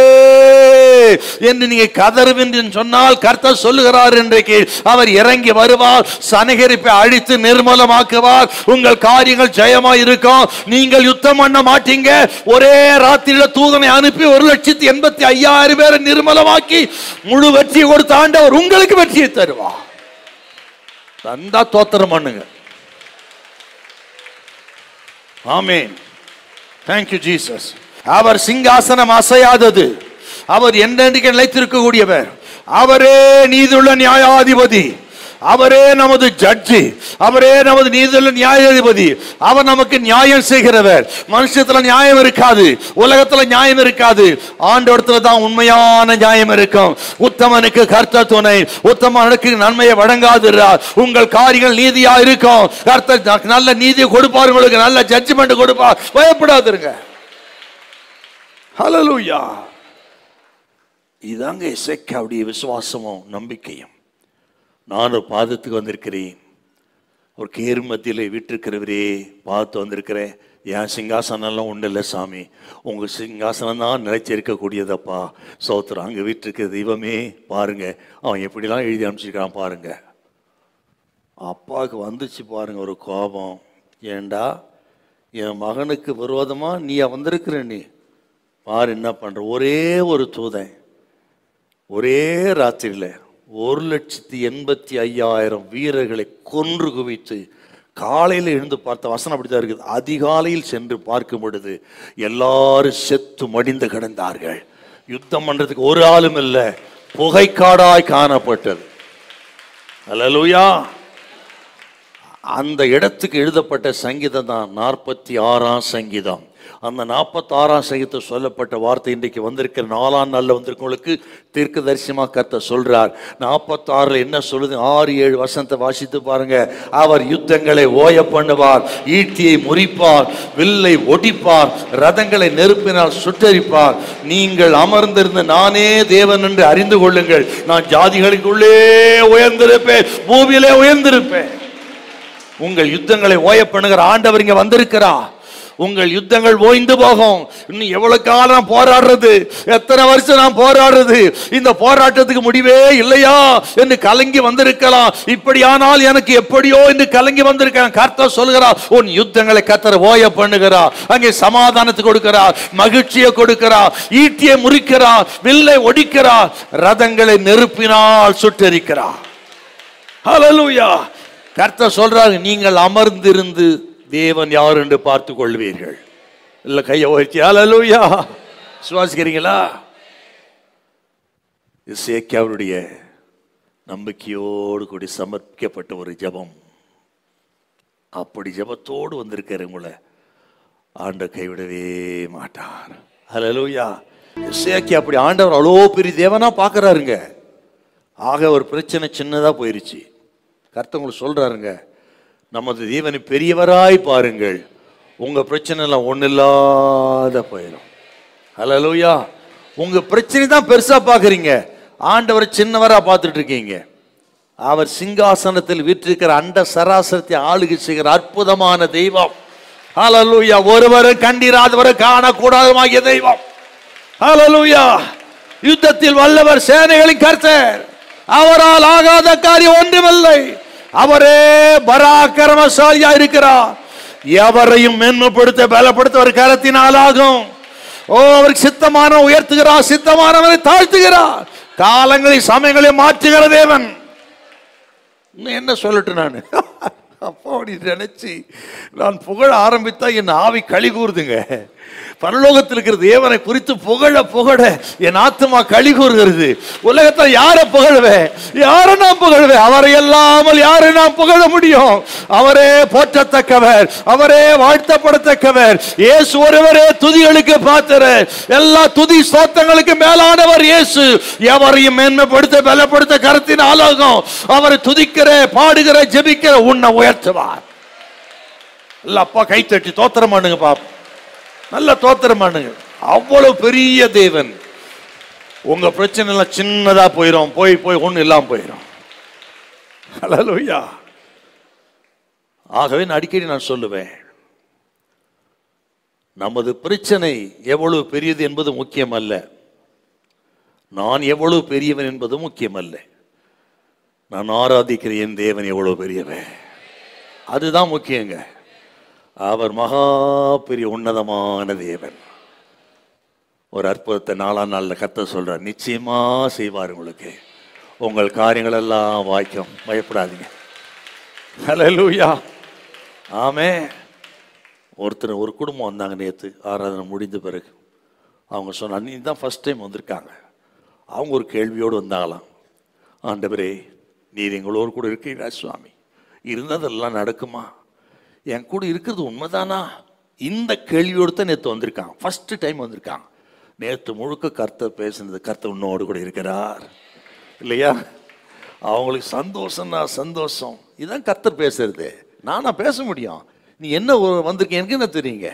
என்று நீங்க கதறுவென்று சொன்னால் கர்த்தர் சொல்லுகிறார், இன்றைக்கு அவர் இறங்கி வருவார், சனகரிப்பை அழித்து நிர்மூலமாக்குவார், உங்கள் காரியங்கள் ஜெயமா இருக்கும், நீங்கள் யுத்தம் பண்ண மாட்டீங்க. ஒரே ராத்திரியில தூதனை அனுப்பி 1,85,000 பேரை நிர்மூலமாக்கி முழு வெற்றியை கொடுத்த ஆண்டவர் உங்களுக்கு வெற்றியை தருவார். தந்தா தோத்திரம் பண்ணுங்க. ஆமென். Thank you Jesus. அவர் சிங்காசனம் அசையாதது, அவர் என்றென்றைக்கு நிலைத்திருக்கக்கூடியவர், அவரே நீதியுள்ள நியாயாதிபதி, அவரே நமது ஜட்ஜி, அவரே நமது நீதியுள்ள நியாயாதிபதி. அவர் நமக்கு நியாயம் செய்கிறவர். மனுஷத்துல நியாயம் இருக்காது, உலகத்துல நியாயம் இருக்காது, ஆண்டவரத்துல தான் உண்மையான நியாயம் இருக்கும். உத்தமனுக்கு கர்த்தர் துணை, உத்தமனுக்கு நன்மையை வழங்காதுறார். உங்கள் காரியங்கள் நீதியா இருக்கும், கர்த்தர் நல்ல நீதியை கொடுப்பார், உங்களுக்கு நல்ல ஜட்ஜ்மெண்ட் கொடுப்பார். பயப்படாதுங்க. ஹல்லேலூயா. இதாங்க எசேக்கியாவுடைய விசுவாசமும் நம்பிக்கையும். நான் ஒரு பாதத்துக்கு வந்திருக்கிறேன், ஒரு கேரு மத்தியிலே வீட்டிருக்கிறவரே பார்த்து வந்திருக்கிறேன். என் சிங்காசனம்லாம் ஒன்றும் இல்லை சாமி, உங்கள் சிங்காசனம் தான் நிலைச்சி இருக்கக்கூடியதப்பா. சோத்திரம். அங்கே வீட்டிருக்கிற தெய்வமே பாருங்க, அவன் எப்படிலாம் எழுதி அனுப்பிச்சிருக்கான் பாருங்க. அப்பாவுக்கு வந்துச்சு பாருங்க ஒரு கோபம். ஏண்டா என் மகனுக்கு விரோதமா நீ வந்திருக்கிற, நீ பாரு என்ன பண்ற. ஒரே ஒரு தூதன் ஒரே ராத்திரியில் 1,85,000 வீரர்களை கொன்று குவித்து காலையில் எழுந்து பார்த்த வசனம் அப்படித்தான் இருக்குது. அதிகாலையில் சென்று பார்க்கும் பொழுது எல்லாரும் செத்து மடிந்து கிடந்தார்கள். யுத்தம் பண்றதுக்கு ஒரு ஆளும் இல்லை, புகைக்காடாய் காணப்பட்டது. அல்லேலூயா. அந்த இடத்துக்கு எழுதப்பட்ட சங்கீதம் தான் 46ஆம் சங்கீதம். அந்த 46ஆம் சங்கீதத்தை சொல்லப்பட்ட வார்த்தை இன்றைக்கு வந்திருக்கிற 4ஆம் நாளில் வந்திருக்கவங்களுக்கு தீர்க்க தரிசனமாக கர்த்தர் சொல்றார். 46 என்ன சொல்லுது, 6-7 வசனத்தை வாசித்து பாருங்க. அவர் யுத்தங்களை ஓய பண்ணுவார், ஈட்டியை முறிப்பார், வில்லை ஒடிப்பார், ரதங்களை நெருப்பினால் சுட்டரிப்பார். நீங்கள் அமர்ந்திருந்து நானே தேவன் என்று அறிந்து கொள்ளுங்கள், நான் ஜாதிகளுக்குள்ளே உயர்ந்திருப்பேன், பூமியிலே உயர்ந்திருப்பேன். உங்கள் யுத்தங்களை ஓய பண்ணுகிற ஆண்டவர் இங்க வந்திருக்கிறார். உங்கள் யுத்தங்கள் ஓய்ந்து போகும். இன்னும் எவ்வளவு காலம் நான் போராடுறது, எத்தனை வருஷம் நான் போராடுறது, இந்த போராட்டத்துக்கு முடிவே இல்லையா என்று கலங்கி வந்திருக்கலாம். இப்படியானால் எனக்கு எப்படியோ என்று கலங்கி வந்திருக்கான். கர்த்தர் சொல்கிறார், உன் யுத்தங்களை கர்த்தர் ஓய பண்ணுகிறார். அங்கே சமாதானத்தை கொடுக்கிறார், மகிழ்ச்சியை கொடுக்கிறார், ஈட்டியை முறிக்கிறார், வில்லை ஒடிக்கிறார், ரதங்களை நெருப்பினால் சுட்டரிக்கிறார். ஹல்லேலூயா. கர்த்தர் சொல்றாரு, நீங்கள் அமர்ந்திருந்து தேவன் யார் என்று பார்த்து கொள்வீர்கள். இல்ல கையை உயர்த்தி ஹல்லேலூயா சுவாசிக்கிறீங்களா? எசேக்கியாவுடைய நம்பிக்கையோடு கூடி சமர்ப்பிக்கப்பட்ட ஒரு ஜெபம். அப்படி ஜெபத்தோடு வந்திருக்கிற உங்களை ஆண்டவர் கைவிடவே மாட்டார். ஹல்லேலூயா. எசேக்கியா அப்படி ஆண்டவர் அவ்வளோ பெரிய தேவனா பார்க்கறாருங்க. ஆக ஒரு பிரச்சனை சின்னதா போயிருச்சு. கர்த்தர் உங்களுக்கு சொல்றாருங்க, நமது தேவனை பெரியவராய் பாருங்கள், உங்க பிரச்சனை எல்லாம் ஒண்ணு இல்லாத போயிடும். ஹல்லேலூயா. உங்க பிரச்சனை தான் பெருசா பாக்குறீங்க, ஆண்டவர் சின்னவரா பார்த்துட்டு இருக்கீங்க. அவர் சிங்காசனத்தில் வீற்றிருக்கிற அண்ட சராசரத்தை ஆளுகை செய்கிற அற்புதமான தெய்வம். ஹல்லேலூயா. ஒருவரும் கண்டிராதவரை காணக்கூடாதமாகிய தெய்வம். ஹல்லேலூயா. யுத்தத்தில் வல்லவர், சேனைகளின் கர்த்தர், அவரால் ஆகாத காரியம் ஒன்றுமில்லை. அவரே பராக்கிரமசாலியா இருக்கிறார். எவரையும் மேன்மைப்படுத்த பலப்படுத்த ஒரு கரத்தினால் ஆகும். ஓ, அவருக்கு சித்தமான உயர்த்துகிறார், சித்தமானவரை தாழ்த்துகிறார், காலங்களை சமயங்களை மாற்றுகிற தேவன். என்ன சொல்லட்டு நான் அப்பா அப்படி நினைச்சு நான் புகழ ஆரம்பித்தா என் ஆவி களி கூறுதுங்க. பரலோகத்தில் இருக்கிற தேவனை குறித்து புகழ புகழ என் ஆத்மா களி கூறுகிறது. உலகத்தில் யாரை புகழ்வேன்? யாரை நான் புகழ்வேன்? அவரை அல்லாமல் யாரை நான் புகழ முடியும்? அவரே போற்றத்தக்கவர், அவரே வாழ்த்தப்படத்தக்கவர். இயேசு ஒருவரே துதிகளுக்கு பாத்திரர், எல்லா துதி ஸ்தோத்திரங்களுக்கு மேலானவர் இயேசு. எவரையும் மேன்மைப்படுத்த பலப்படுத்த கரத்தின் ஆலோகம். அவரை துதிக்கிற பாடுகிற ஜெபிக்கிற உன்னை உயர்த்துவார். அப்பா கைத்தட்டி தோத்திரம் பண்ணுங்க பாப்பா, நல்ல தோத்திரம் பண்ணுங்க. அவ்வளவு பெரிய தேவன். உங்க பிரச்சனை எல்லாம் சின்னதா போயிடும், போய் போய் ஒண்ணு இல்லாம போயிடும். ஹல்லேலூயா. ஆகவே அடிக்கடி நான் சொல்லுவேன், நமது பிரச்சனை எவ்வளவு பெரியது என்பது முக்கியம் அல்ல, நான் எவ்வளவு பெரியவன் என்பது முக்கியம் அல்ல, நான் ஆராதிக்கிற என் தேவன் எவ்வளவு பெரியவன் அதுதான் முக்கியங்க. அவர் மகா பெரிய உன்னதமான தேவன். ஒரு அற்புதத்தை நாலாம் நாள்ல கர்த்தர் சொல்றார், நிச்சயமா செய்வார். உங்களுக்கு உங்கள் காரியங்கள் எல்லாம் வாய்க்கும், பயப்படாதீங்க. ஹல்லேலூயா. ஆமென். ஒருத்தர் ஒரு குடும்பம் வந்தாங்க நேற்று ஆராதனை முடிந்த பிறகு. அவங்க சொன்னாங்க, நீ தான் ஃபர்ஸ்ட் டைம் வந்திருக்காங்க. அவங்க ஒரு கேள்வியோடு வந்தாங்களாம், ஆண்டவரே நீர் எங்களோடு கூட இருக்கீங்களா சுவாமி, இருந்ததெல்லாம் நடக்குமா, என் கூட இருக்கிறது உண்மைதானா? இந்த கேள்வியோடு தான் நேற்று வந்திருக்காங்க. ஃபர்ஸ்ட் டைம் வந்திருக்காங்க. நேற்று முழுக்க கர்த்தர் பேசுனது, கர்த்தர் உன்னோடு கூட இருக்கிறார் இல்லையா? அவங்களுக்கு சந்தோஷம்னா சந்தோஷம். இதுதான் கர்த்தர் பேசுறது. நானா பேச முடியும்? நீ என்ன வந்திருக்கேன் எனக்கு என்ன தெரியுங்க?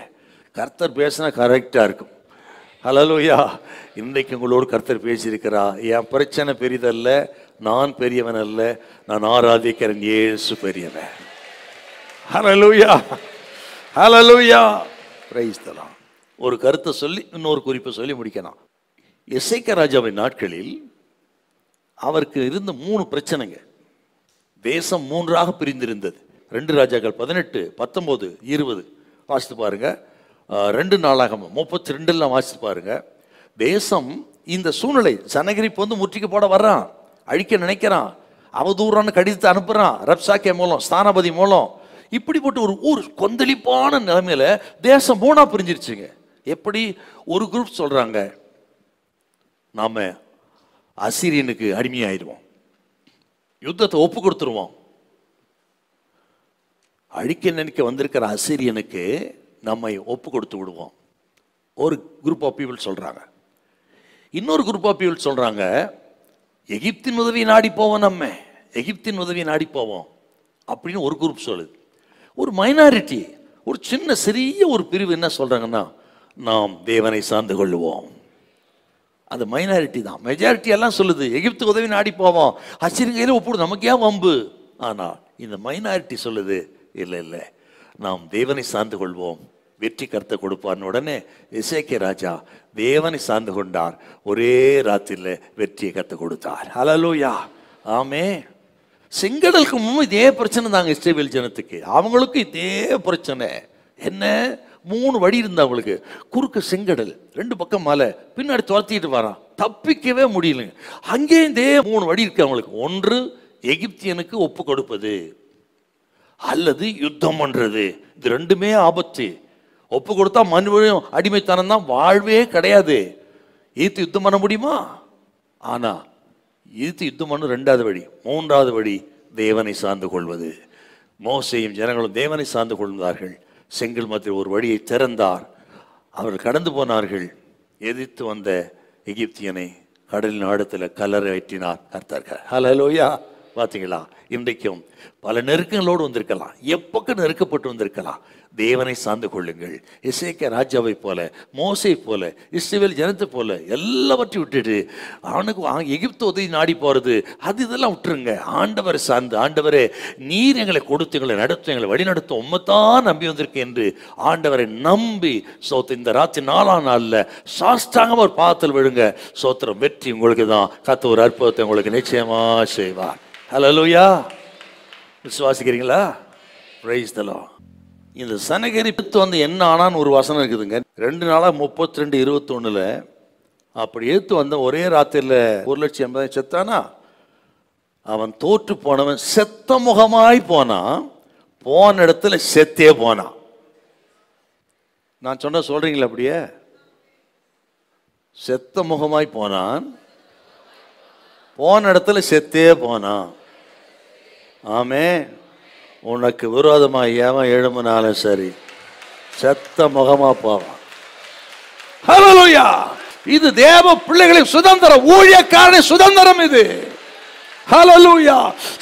கர்த்தர் பேசினா கரெக்டா இருக்கும். ஹல்லேலூயா. இன்றைக்கு உங்களோடு கர்த்தர் பேசியிருக்கிறா. என் பிரச்சனை பெரிதல்ல, நான் பெரியவன் அல்ல, நான் ஆராதிக்கிறேன் இயேசு பெரியவன். Hallelujah. Hallelujah. Praise the Lord. ஒரு கருத்தை சொல்லி இன்னொரு குறிப்பை சொல்லி முடிக்கலாம். எசேக்கியா ராஜாவின் நாட்களில் அவருக்கு இருந்த 3 பிரச்சனைங்க. தேசம் 3ஆக பிரிந்திருந்தது. 2 ராஜாக்கள் 18, 19, 20 வாசித்து பாருங்க. 2 நாளாகமம் 32 வாசித்து பாருங்க. தேசம் இந்த சூழ்நிலை, சனகிரிப்பு வந்து முற்றுகை போட வர்றான், அழிக்க நினைக்கிறான், அவதூறான கடிதத்தை அனுப்புறான் ரப்சாக்கே மூலம், ஸ்தானபதி மூலம். இப்படிப்பட்ட ஒரு ஊர் கொந்தளிப்பான நிலைமையில தேசம் 3ஆ பிரிஞ்சிருச்சுங்க. எப்படி? ஒரு குரூப் சொல்றாங்க, நாம அசீரியனுக்கு அடிமையாயிடுவோம், யுத்தத்தை ஒப்பு கொடுத்துருவோம், அழிக்க நினைக்க வந்திருக்கிற அசீரியனுக்கு நம்மை ஒப்பு கொடுத்து விடுவோம். ஒரு குரூப் ஆஃப் பீப்புள் சொல்றாங்க. இன்னொரு குரூப் ஆஃப் பீப்புள் சொல்றாங்க, எகிப்தின் உதவி நாடி போவோம், நம்ம எகிப்தின் உதவி நாடி போவோம் அப்படின்னு ஒரு குரூப் சொல்லுது. ஒரு மைனாரிட்டி, ஒரு சின்ன சிறிய ஒரு பிரிவு என்ன சொல்றாங்கன்னா, நாம் தேவனை சார்ந்து கொள்ளுவோம். அது மைனாரிட்டி தான். மெஜாரிட்டி எல்லாம் சொல்லுது எகிப்து உதவி நாடி போவோம், அசீரியன் கையில ஒப்புடு, நமக்கு ஏன் வம்பு? ஆனா இந்த மைனாரிட்டி சொல்லுது, இல்லை இல்லை, நாம் தேவனை சார்ந்து கொள்வோம், வெற்றி கர்த்தர் கொடுப்பார்னு. உடனே எசேக்கியா ராஜா தேவனை சார்ந்து கொண்டார். ஒரே ராத்திரில வெற்றியை கர்த்தர் கொடுத்தார். ஹல்லேலூயா. ஆமென். செங்கடலுக்கு முன்பு இதே பிரச்சனை தாங்க இஸ்ரவேல் ஜனத்துக்கு. அவங்களுக்கு இதே பிரச்சனை. என்ன? 3 வழி இருந்தா அவங்களுக்கு. குறுக்க செங்கடல், 2 பக்கம் மலை, பின்னாடி துரத்திட்டு வரான், தப்பிக்கவே முடியலங்க. அங்கே இதே 3 வழி இருக்கு அவங்களுக்கு. ஒன்று எகிப்தியனுக்கு ஒப்பு கொடுப்பது, அல்லது யுத்தம் பண்றது. இது 2மே ஆபத்து. ஒப்பு கொடுத்தா மறுபடியும் அடிமைத்தனம் தான், வாழ்வே கிடையாது. ஈத்து யுத்தம் பண்ண முடியுமா? ஆனா ஈத்து யுத்தம் பண்ண 2வது வழி. 3வது வழி தேவனை சார்ந்து கொள்வது. மோசேயும் ஜனங்களும் தேவனை சார்ந்து கொள்வார்கள். செங்கல் மத்தியில் ஒரு வழியை திறந்தார். அவர்கள் கடந்து போனார்கள். எதிர்த்து வந்த எகிப்தியனை கடலின் ஆழத்தில் கல்லறை வெட்டினார் கர்த்தர். ஹல்லேலூயா. பார்த்தீங்களா? இன்றைக்கும் பல நெருக்கங்களோடு வந்திருக்கலாம், எப்பக்கம் நெருக்கப்பட்டு வந்திருக்கலாம். தேவனை சார்ந்து கொள்ளுங்கள். எசேக்கியா ராஜாவை போல, மோசே போல, இஸ்ரவேல் ஜனத்தை போல எல்லாவற்றையும் விட்டுட்டு அவனுக்கு எகிப்து உதவி நாடி போறது, அது இதெல்லாம் விட்டுருங்க. ஆண்டவரை சார்ந்து, ஆண்டவரே நீர் எங்களை கொடுத்து எங்களை நடத்தும், எங்களை வழிநடத்தும், உம்மைத்தான் நம்பி வந்திருக்கேன் என்று ஆண்டவரை நம்பி சோத்திரம். இந்த ராத்திரி 4ஆம் நாள்ல சாஷ்டாங்கமா ஒரு பாதத்தில் விழுங்க. சோத்திரம். வெற்றி உங்களுக்கு தான். கர்த்தர் ஒரு அற்புதத்தை உங்களுக்கு நிச்சயமா செய்வார். ஹல்லேலூயா. விசுவாசிக்கிறீங்களா? Praise the Lord. இந்த சனகரிப்பு வந்து என்ன ஆனான்னு ஒரு வசனம் இருக்குதுங்க. 2 நாளா 32:21 அப்படி எடுத்து வந்த ஒரே ராத்திரில 1,80,000 செத்தானா? அவன் தோற்று போனவன் செத்த முகமாய் போனான். போன இடத்துல செத்தே போனான். நான் சொன்ன சொல்றீங்களா? அப்படியே செத்த முகமாய் போனான், போன இடத்துல செத்தே போனான். ஆமே. உனக்கு விரோதமாக ஏவன் எழும்பினாலும் சரி, செத்த முகமா போவான். ஹல்லேலூயா! இது தேவ பிள்ளைகளின் சுதந்திரம், ஊழியக்காரனை சுதந்திரம் இது. ஹல்லேலூயா!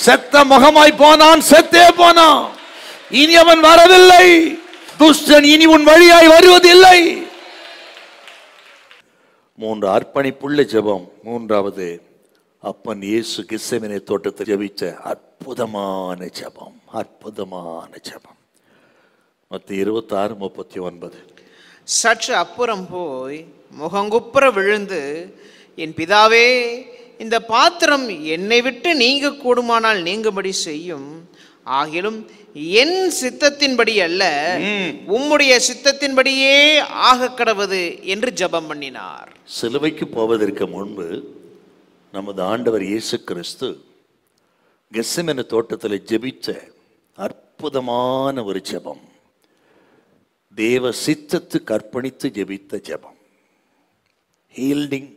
செத்த முகமாய் போனான், செத்தே போனான். இனி அவன் வரவில்லை. துஷ்டன் இனி உன் வழியாய் வருவதில்லை. 3 அர்ப்பணிப்புள்ள ஜெபம். 3வது, அப்பன் இயேசு கெத்செமனே தோட்டத்தில் ஜெபிச்ச அற்புதமான ஜெபம். அற்புதமான ஜெபம். மத்தேயு 26:39. சற்று அப்புறம் போய் முகங்குப்புற விழுந்து, என் பிதாவே, இந்த பாத்திரம் என்னை விட்டு நீங்க கூடுமானால் நீங்கும்படி செய்யும். ஆகிலும் என் சித்தத்தின்படி அல்ல, உம்முடைய சித்தத்தின்படியே ஆக கடவது என்று ஜெபம் பண்ணினார். சிலுவைக்கு போவதற்கு முன்பு நமது ஆண்டவர் இயேசு கிறிஸ்து கெத்செமனே தோட்டத்தில் ஜெபிச்ச அற்புதமான ஒரு ஜெபம். தேவ சித்தத்துக்கு அர்ப்பணித்து ஜெபித்த ஜெபம். Yielding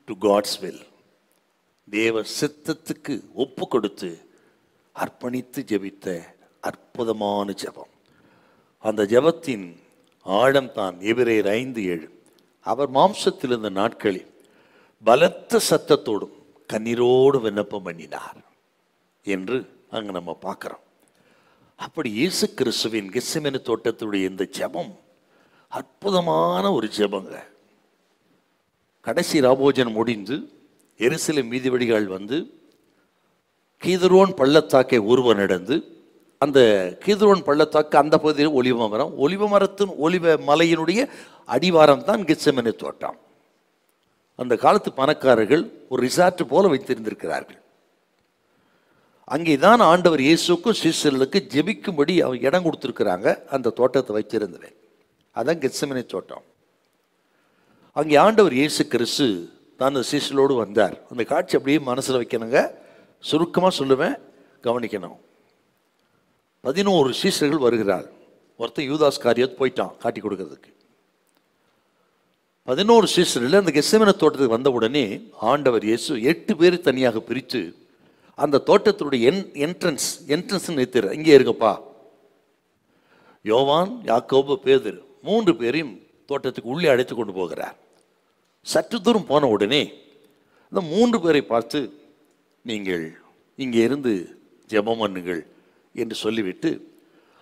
to God's will. தேவ சித்தத்துக்கு ஒப்பு கொடுத்து அர்ப்பணித்து ஜெபித்த அற்புதமான ஜெபம். அந்த ஜெபத்தின் ஆழம் தான் எபிரேயர் 5:7. அவர் மாம்சத்தில் இருந்த நாட்களில் பலத்த சத்தத்தோடும் கண்ணீரோடு விண்ணப்பம் பண்ணினார் என்று அங்க நம்ம பார்க்கிறோம். அப்படி இயேசு கிறிஸ்துவின் கெத்செமனே தோட்டத்துடைய இந்த ஜெபம் அற்புதமான ஒரு ஜெபங்க. கடைசி ராபோஜனம் முடிந்து எருசலேம் வீதி வழிகள் வந்து கீதரோன் பள்ளத்தாக்கை ஊர்வ நடந்து, அந்த கீதரோன் பள்ளத்தாக்கு அந்த பகுதியில் ஒலிவ மரம், ஒலிவ மரத்தின் ஒலிவ மலையினுடைய அடிவாரம் தான் கெத்செமனே தோட்டம். அந்த காலத்து பணக்காரர்கள் ஒரு ரிசார்ட் போல வைத்திருந்திருக்கிறார்கள். அங்கேதான் ஆண்டவர் இயேசுக்கும் சீஷர்களுக்கு ஜெபிக்கும்படி அவங்க இடம் கொடுத்துருக்கிறாங்க. அந்த தோட்டத்தை வச்சிருந்தவன் அதான் கெத்செமனே தோட்டம். அங்கே ஆண்டவர் இயேசு கிறிஸ்து தான் அந்த சீஷர்களோடு வந்தார். அந்த காட்சி அப்படியே மனசில் வைக்கணுங்க. சுருக்கமாக சொல்லுவேன், கவனிக்கணும். 11 சீஷர்கள் வருகிறார். ஒருத்தன் யூதாஸ் காரியத் போயிட்டான் காட்டி கொடுக்கறதுக்கு. 11 சீஷர்கள் அந்த கெத்செமனே தோட்டத்துக்கு வந்த உடனே ஆண்டவர் இயேசு 8 பேர் தனியாக பிரித்து அந்த தோட்டத்தினுடைய என்ட்ரன்ஸ் நிறுத்துற, இங்கே இருக்கப்பா. யோவான், யாக்கோபு, பேதுரு 3 பேரையும் தோட்டத்துக்கு உள்ளே அழைத்து கொண்டு போகிறார். சற்று தூரம் போன உடனே இந்த 3 பேரை பார்த்து, நீங்கள் இங்கே இருந்து ஜெபம் பண்ணுங்கள் என்று சொல்லிவிட்டு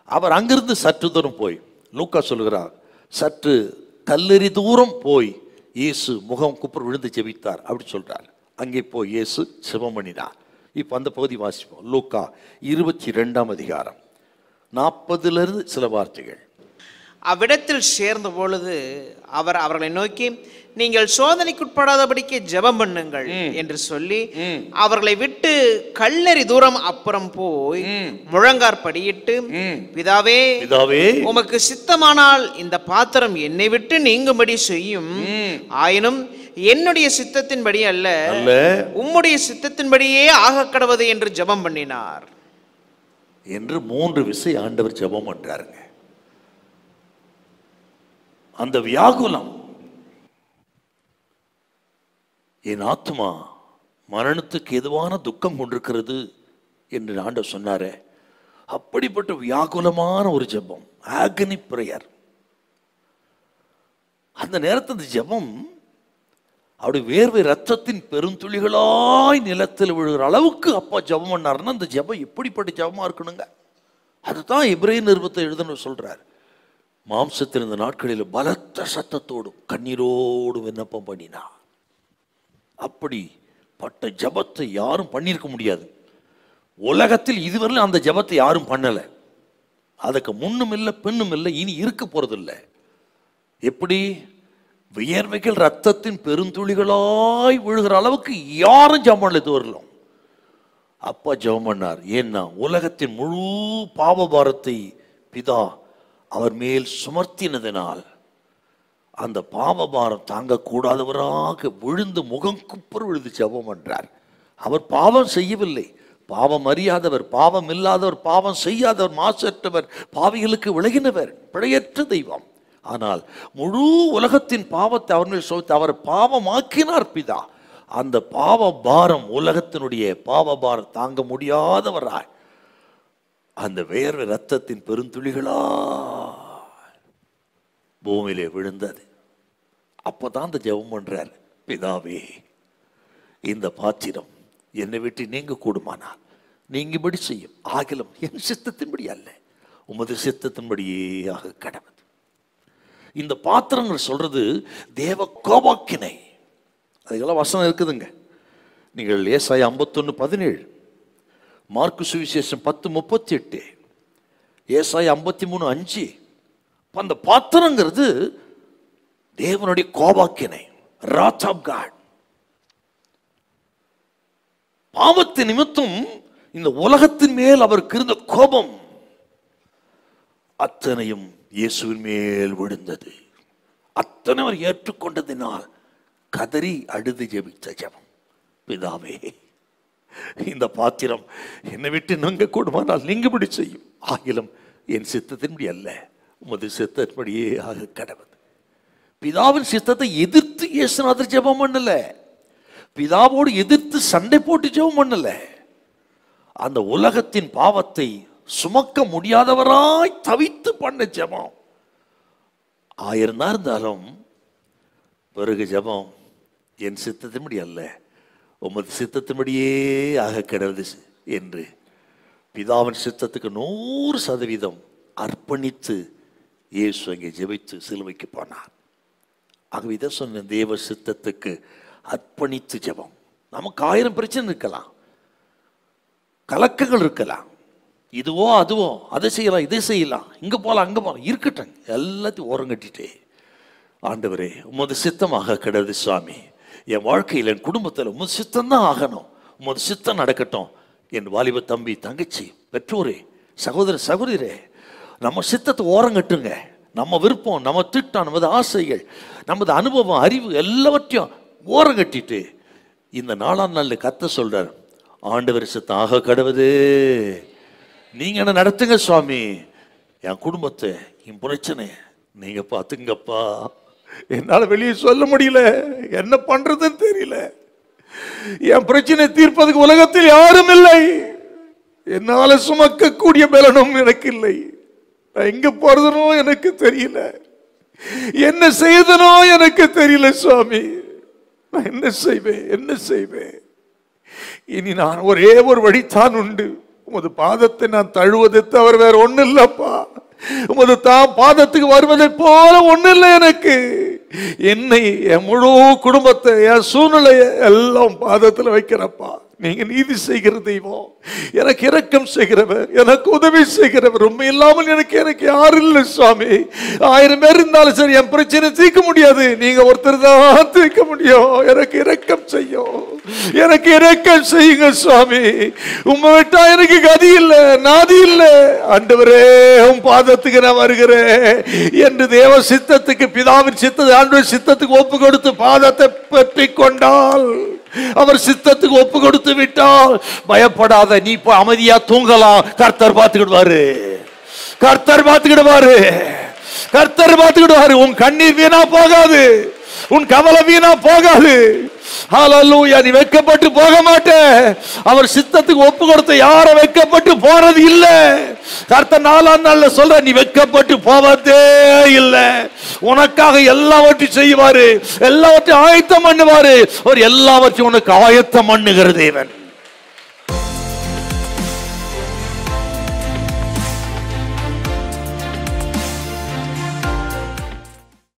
அவர் அங்கிருந்து சற்று தூரம் போய், லூக்கா சொல்லுகிறார், சற்று கல்லெறி தூரம் போய் இயேசு முகம் குப்புற விழுந்து ஜெபித்தார் அப்படி சொல்றார். அங்கே போய் இயேசு ஜெபம் பண்ணினார். இப்போ அந்த பகுதி வாசிப்போம். லூக்கா 22ஆம் அதிகாரம் 40 சில வார்த்தைகள். அவ்விடத்தில் சேர்ந்த பொழுது அவர் அவர்களை நோக்கி, நீங்கள் சோதனைக்குட்படாதபடிக்கு ஜெபம் பண்ணுங்கள் என்று சொல்லி அவர்களை விட்டு கல்லெறி தூரம் அப்புறம் போய் முழங்காற்படியிட்டு, பிதாவே, உமக்கு சித்தமானால் இந்த பாத்திரம் என்னை விட்டு நீங்கும்படி செய்யும். ஆயினும் என்னுடைய சித்தத்தின்படி அல்ல, உம்முடைய சித்தத்தின்படியே ஆக கடவது என்று ஜெபம் பண்ணினார் என்று 3 விசை ஆண்டவர் ஜெபம் பண்றாருங்க. அந்த வியாகுலம், என் ஆத்மா மரணத்துக்கு எதுவான துக்கம் கொண்டிருக்கிறது என்று ஆண்டவர் சொன்னாரே, அப்படிப்பட்ட வியாகுலமான ஒரு ஜெபம், ஆகனி பிரேயர். அந்த நேரத்தில் அந்த ஜெபம் அவருடைய வேர்வை ரத்தத்தின் பெருந்துளிகளாய் நிலத்தில் விழுகிற அளவுக்கு அப்பா ஜெபம் பண்ணாருன்னா அந்த ஜெபம் எப்படிப்பட்ட ஜெபமா இருக்கணுங்க. அதுதான் எபிரேயர் நிருபத்தை எழுதணும் சொல்றார். மாம்சத்தில் இந்த நாட்களில் பலத்த சத்தத்தோடும் கண்ணீரோடு விண்ணப்பம் பண்ணினார். அப்படிப்பட்ட ஜெபத்தை யாரும் பண்ணியிருக்க முடியாது. உலகத்தில் இதுவரையிலும் அந்த ஜெபத்தை யாரும் பண்ணல. அதுக்கு முன்னும் இல்லை பின்னும் இல்லை, இனி இருக்க போறதில்லை. எப்படி? வியர்வைகள் ரத்தத்தின் பெருந்துளிகளாய் விழுகிற அளவுக்கு யாரும் ஜெபம் பண்ணல இதுவரையிலும். அப்பா ஜெபம் பண்ணார். ஏன்னா உலகத்தின் முழு பாவபாரத்தை பிதா அவர் மேல் சுமர்த்தினதினால் அந்த பாவபாரம் தாங்கக்கூடாதவராக விழுந்து முகம் குப்புற விழுந்து ஜெபம் பண்றார். அவர் பாவம் செய்யவில்லை, பாவம் அறியாதவர், பாவம் இல்லாதவர், பாவம் செய்யாதவர், மாசற்றவர், பாவிகளுக்கு விலகினவர், பிழையற்ற தெய்வம். ஆனால் முழு உலகத்தின் பாவத்தை அவர் மேல் சுமத்தி அவர் பாவமாக்கினார் பிதா. அந்த பாவ பாரம், உலகத்தினுடைய பாவ பாரம் தாங்க முடியாதவராய் அந்த வேர்வை ரத்தத்தின் பெருந்துளிகளா பூமியிலே விழுந்தது. அப்பதான் அந்த ஜெபம் பண்றார், பிதாவே இந்த பாத்திரம் என்னை விட்டு நீங்க கூடுமானால் நீங்கும்படி செய்யும், ஆகிலும் என் சித்தத்தின்படி அல்ல உமது சித்தத்தின்படியே ஆக கடவுள். இந்த பாத்திரங்கள் சொல்றது தேவ கோபாக்கினை. அதுக்கெல்லாம் வசனம் இருக்குதுங்க. நீங்கள் ஏசாயா 51:17, மார்க்கு சுவிசேஷம் 10:38, ஏசாயா 53:5. அந்த பாத்திரங்கிறது தேவனுடைய கோபாக்கினை, wrath of God. பாவத்தின் நிமித்தம் இந்த உலகத்தின் மேல் அவருக்கு இருந்த கோபம் அத்தனையும் இயேசுவின் மேல் விழுந்தது. அத்தனை அவர் ஏற்றுக்கொண்டதினால் கதறி அழுது ஜெபித்த ஜெபம், பிதாவே இந்த பாத்திரம் என்னை விட்டு நீங்க கூடுமானால் நீங்கும்படி செய்யும், ஆகிலும் என் சித்தத்தின்படி அல்ல உமது சித்தத்தின்படியே ஆக கடவுள். பிதாவின் சித்தத்தை எதிர்த்து இயேசுநாதர் ஜெபம் பண்ணல, பிதாவோடு எதிர்த்து சண்டை போட்டு ஜெபம் பண்ணல. அந்த உலகத்தின் பாவத்தை சுமக்க முடியாதவராய் தவித்து பண்ண ஜெபம். 1000 தான் இருந்தாலும் பிறகு ஜெபம், என் சித்தத்தின்படி அல்ல உமது சித்தத்தின்படியே ஆக கிடவது என்று பிதாவின் சித்தத்துக்கு 100% அர்ப்பணித்து இயேசு அங்கே ஜெபித்து சிலுவைக்கு போனார். ஆகவே இதை சொன்ன, தேவ சித்தத்துக்கு அர்ப்பணித்து ஜெபம். நமக்கு 1000 பிரச்சனை இருக்கலாம், கலக்கங்கள் இருக்கலாம், இதுவோ அதுவோ, அதை செய்யலாம் இதை செய்யலாம், இங்கே போகலாம் அங்கே போகலாம், இருக்கட்டும், எல்லாத்தையும் ஓரங்கட்டிட்டே ஆண்டவரே உமது சித்தமாக கிடது சுவாமி, என் வாழ்க்கையில் என் குடும்பத்தில் உமது சித்தம் தான் ஆகணும், உமது சித்தம் நடக்கட்டும். என் வாலிப தம்பி தங்கச்சி பெற்றோரே சகோதர சகோதரே, நம்ம சித்தத்தை ஓரங்கட்டுங்க. நம்ம விருப்பம், நம்ம திட்டம், நமது ஆசைகள், நமது அனுபவம், அறிவு எல்லாவற்றையும் ஓரங்கட்டிட்டு இந்த 4ஆம் நாளில் கர்த்தர் சொல்றார், ஆண்டவர் சித்தம் ஆக கடவுது, நீங்க என்ன நடத்துங்க சுவாமி, என் குடும்பத்தை என் பிரச்சனை நீங்க பாத்துங்கப்பா. என்னால வெளியே சொல்ல முடியல, என்ன பண்றதுன்னு தெரியல, என் பிரச்சனை தீர்ப்பதுக்கு உலகத்தில் யாரும் இல்லை, என்னால சுமக்கக்கூடிய பலனும் எனக்கு இல்லை, நான் எங்க போறதுனோ எனக்கு தெரியல, என்ன செய்தனோ எனக்கு தெரியல சுவாமி, நான் என்ன செய்வேன் என்ன செய்வேன். இனி நான் ஒரே ஒரு வழிதான் உண்டு, உமது பாதத்தை நான் தழுவதை தவிர வேற ஒண்ணு இல்லப்பா, உமது பாதத்துக்கு வருவதை போல ஒண்ணு இல்லை எனக்கு. என்னை, என் முழு குடும்பத்தை, என் சூழ்நிலையை எல்லாம் பாதத்தில் வைக்கிறப்பா. நீங்க நீதி செய்கிற தெய்வம், எனக்கு இரக்கம் செய்கிறவர், எனக்கு உதவி செய்கிறவர், உண்மை இல்லாமல் எனக்கு யாரும் இல்லை சுவாமி. 1000 பேர் இருந்தாலும் சரி என் பிரச்சனை தீர்க்க முடியாது, நீங்க ஒருத்தர் தான் தீர்க்க முடியும். எனக்கு இரக்கம் செய்யும், எனக்கு இரக்கம் செய்யுங்க சுவாமி. உண்மை விட்டா எனக்கு கதி இல்லை, நாதி இல்லை. ஆண்டவரே உன் பாதத்துக்கு நான் வருகிறேன் என்று தேவ சித்தத்துக்கு, பிதாவின் சித்தத்தை ஆண்டவர் சித்தத்துக்கு ஒப்பு கொடுத்து பாதத்தை பற்றி கொண்டால், அவர் சித்தத்துக்கு ஒப்பு கொடுத்து விட்டால் பயப்படாத, நீ போய் அமைதியா தூங்கலாம். கர்த்தர் பார்த்துக்கிடுவாரு, கர்த்தர் பார்த்துக்கிடுவாரு, கர்த்தர் பார்த்துக்கிடுவாரு. உன் கண்ணீர் வீணா போகாது, உன் கவலை வீணா போகாது. ஹல்லேலூயா. நீ வெட்கப்பட்டு போக மாட்டேன். அவர் சித்தத்துக்கு ஒப்பு கொடுத்த யாரும் வெட்கப்பட்டு போறது இல்ல. கர்த்தர் 4ஆம் நாள்ல சொல்ற, நீ வெட்கப்பட்டு போவதே இல்லை. உனக்காக எல்லாவற்றையும் செய்வாரு, எல்லாவற்றையும் ஆயத்தம் பண்ணுவாரு. அவர் எல்லாவற்றையும் உனக்கு ஆயத்தம் பண்ணுகிற தேவன்.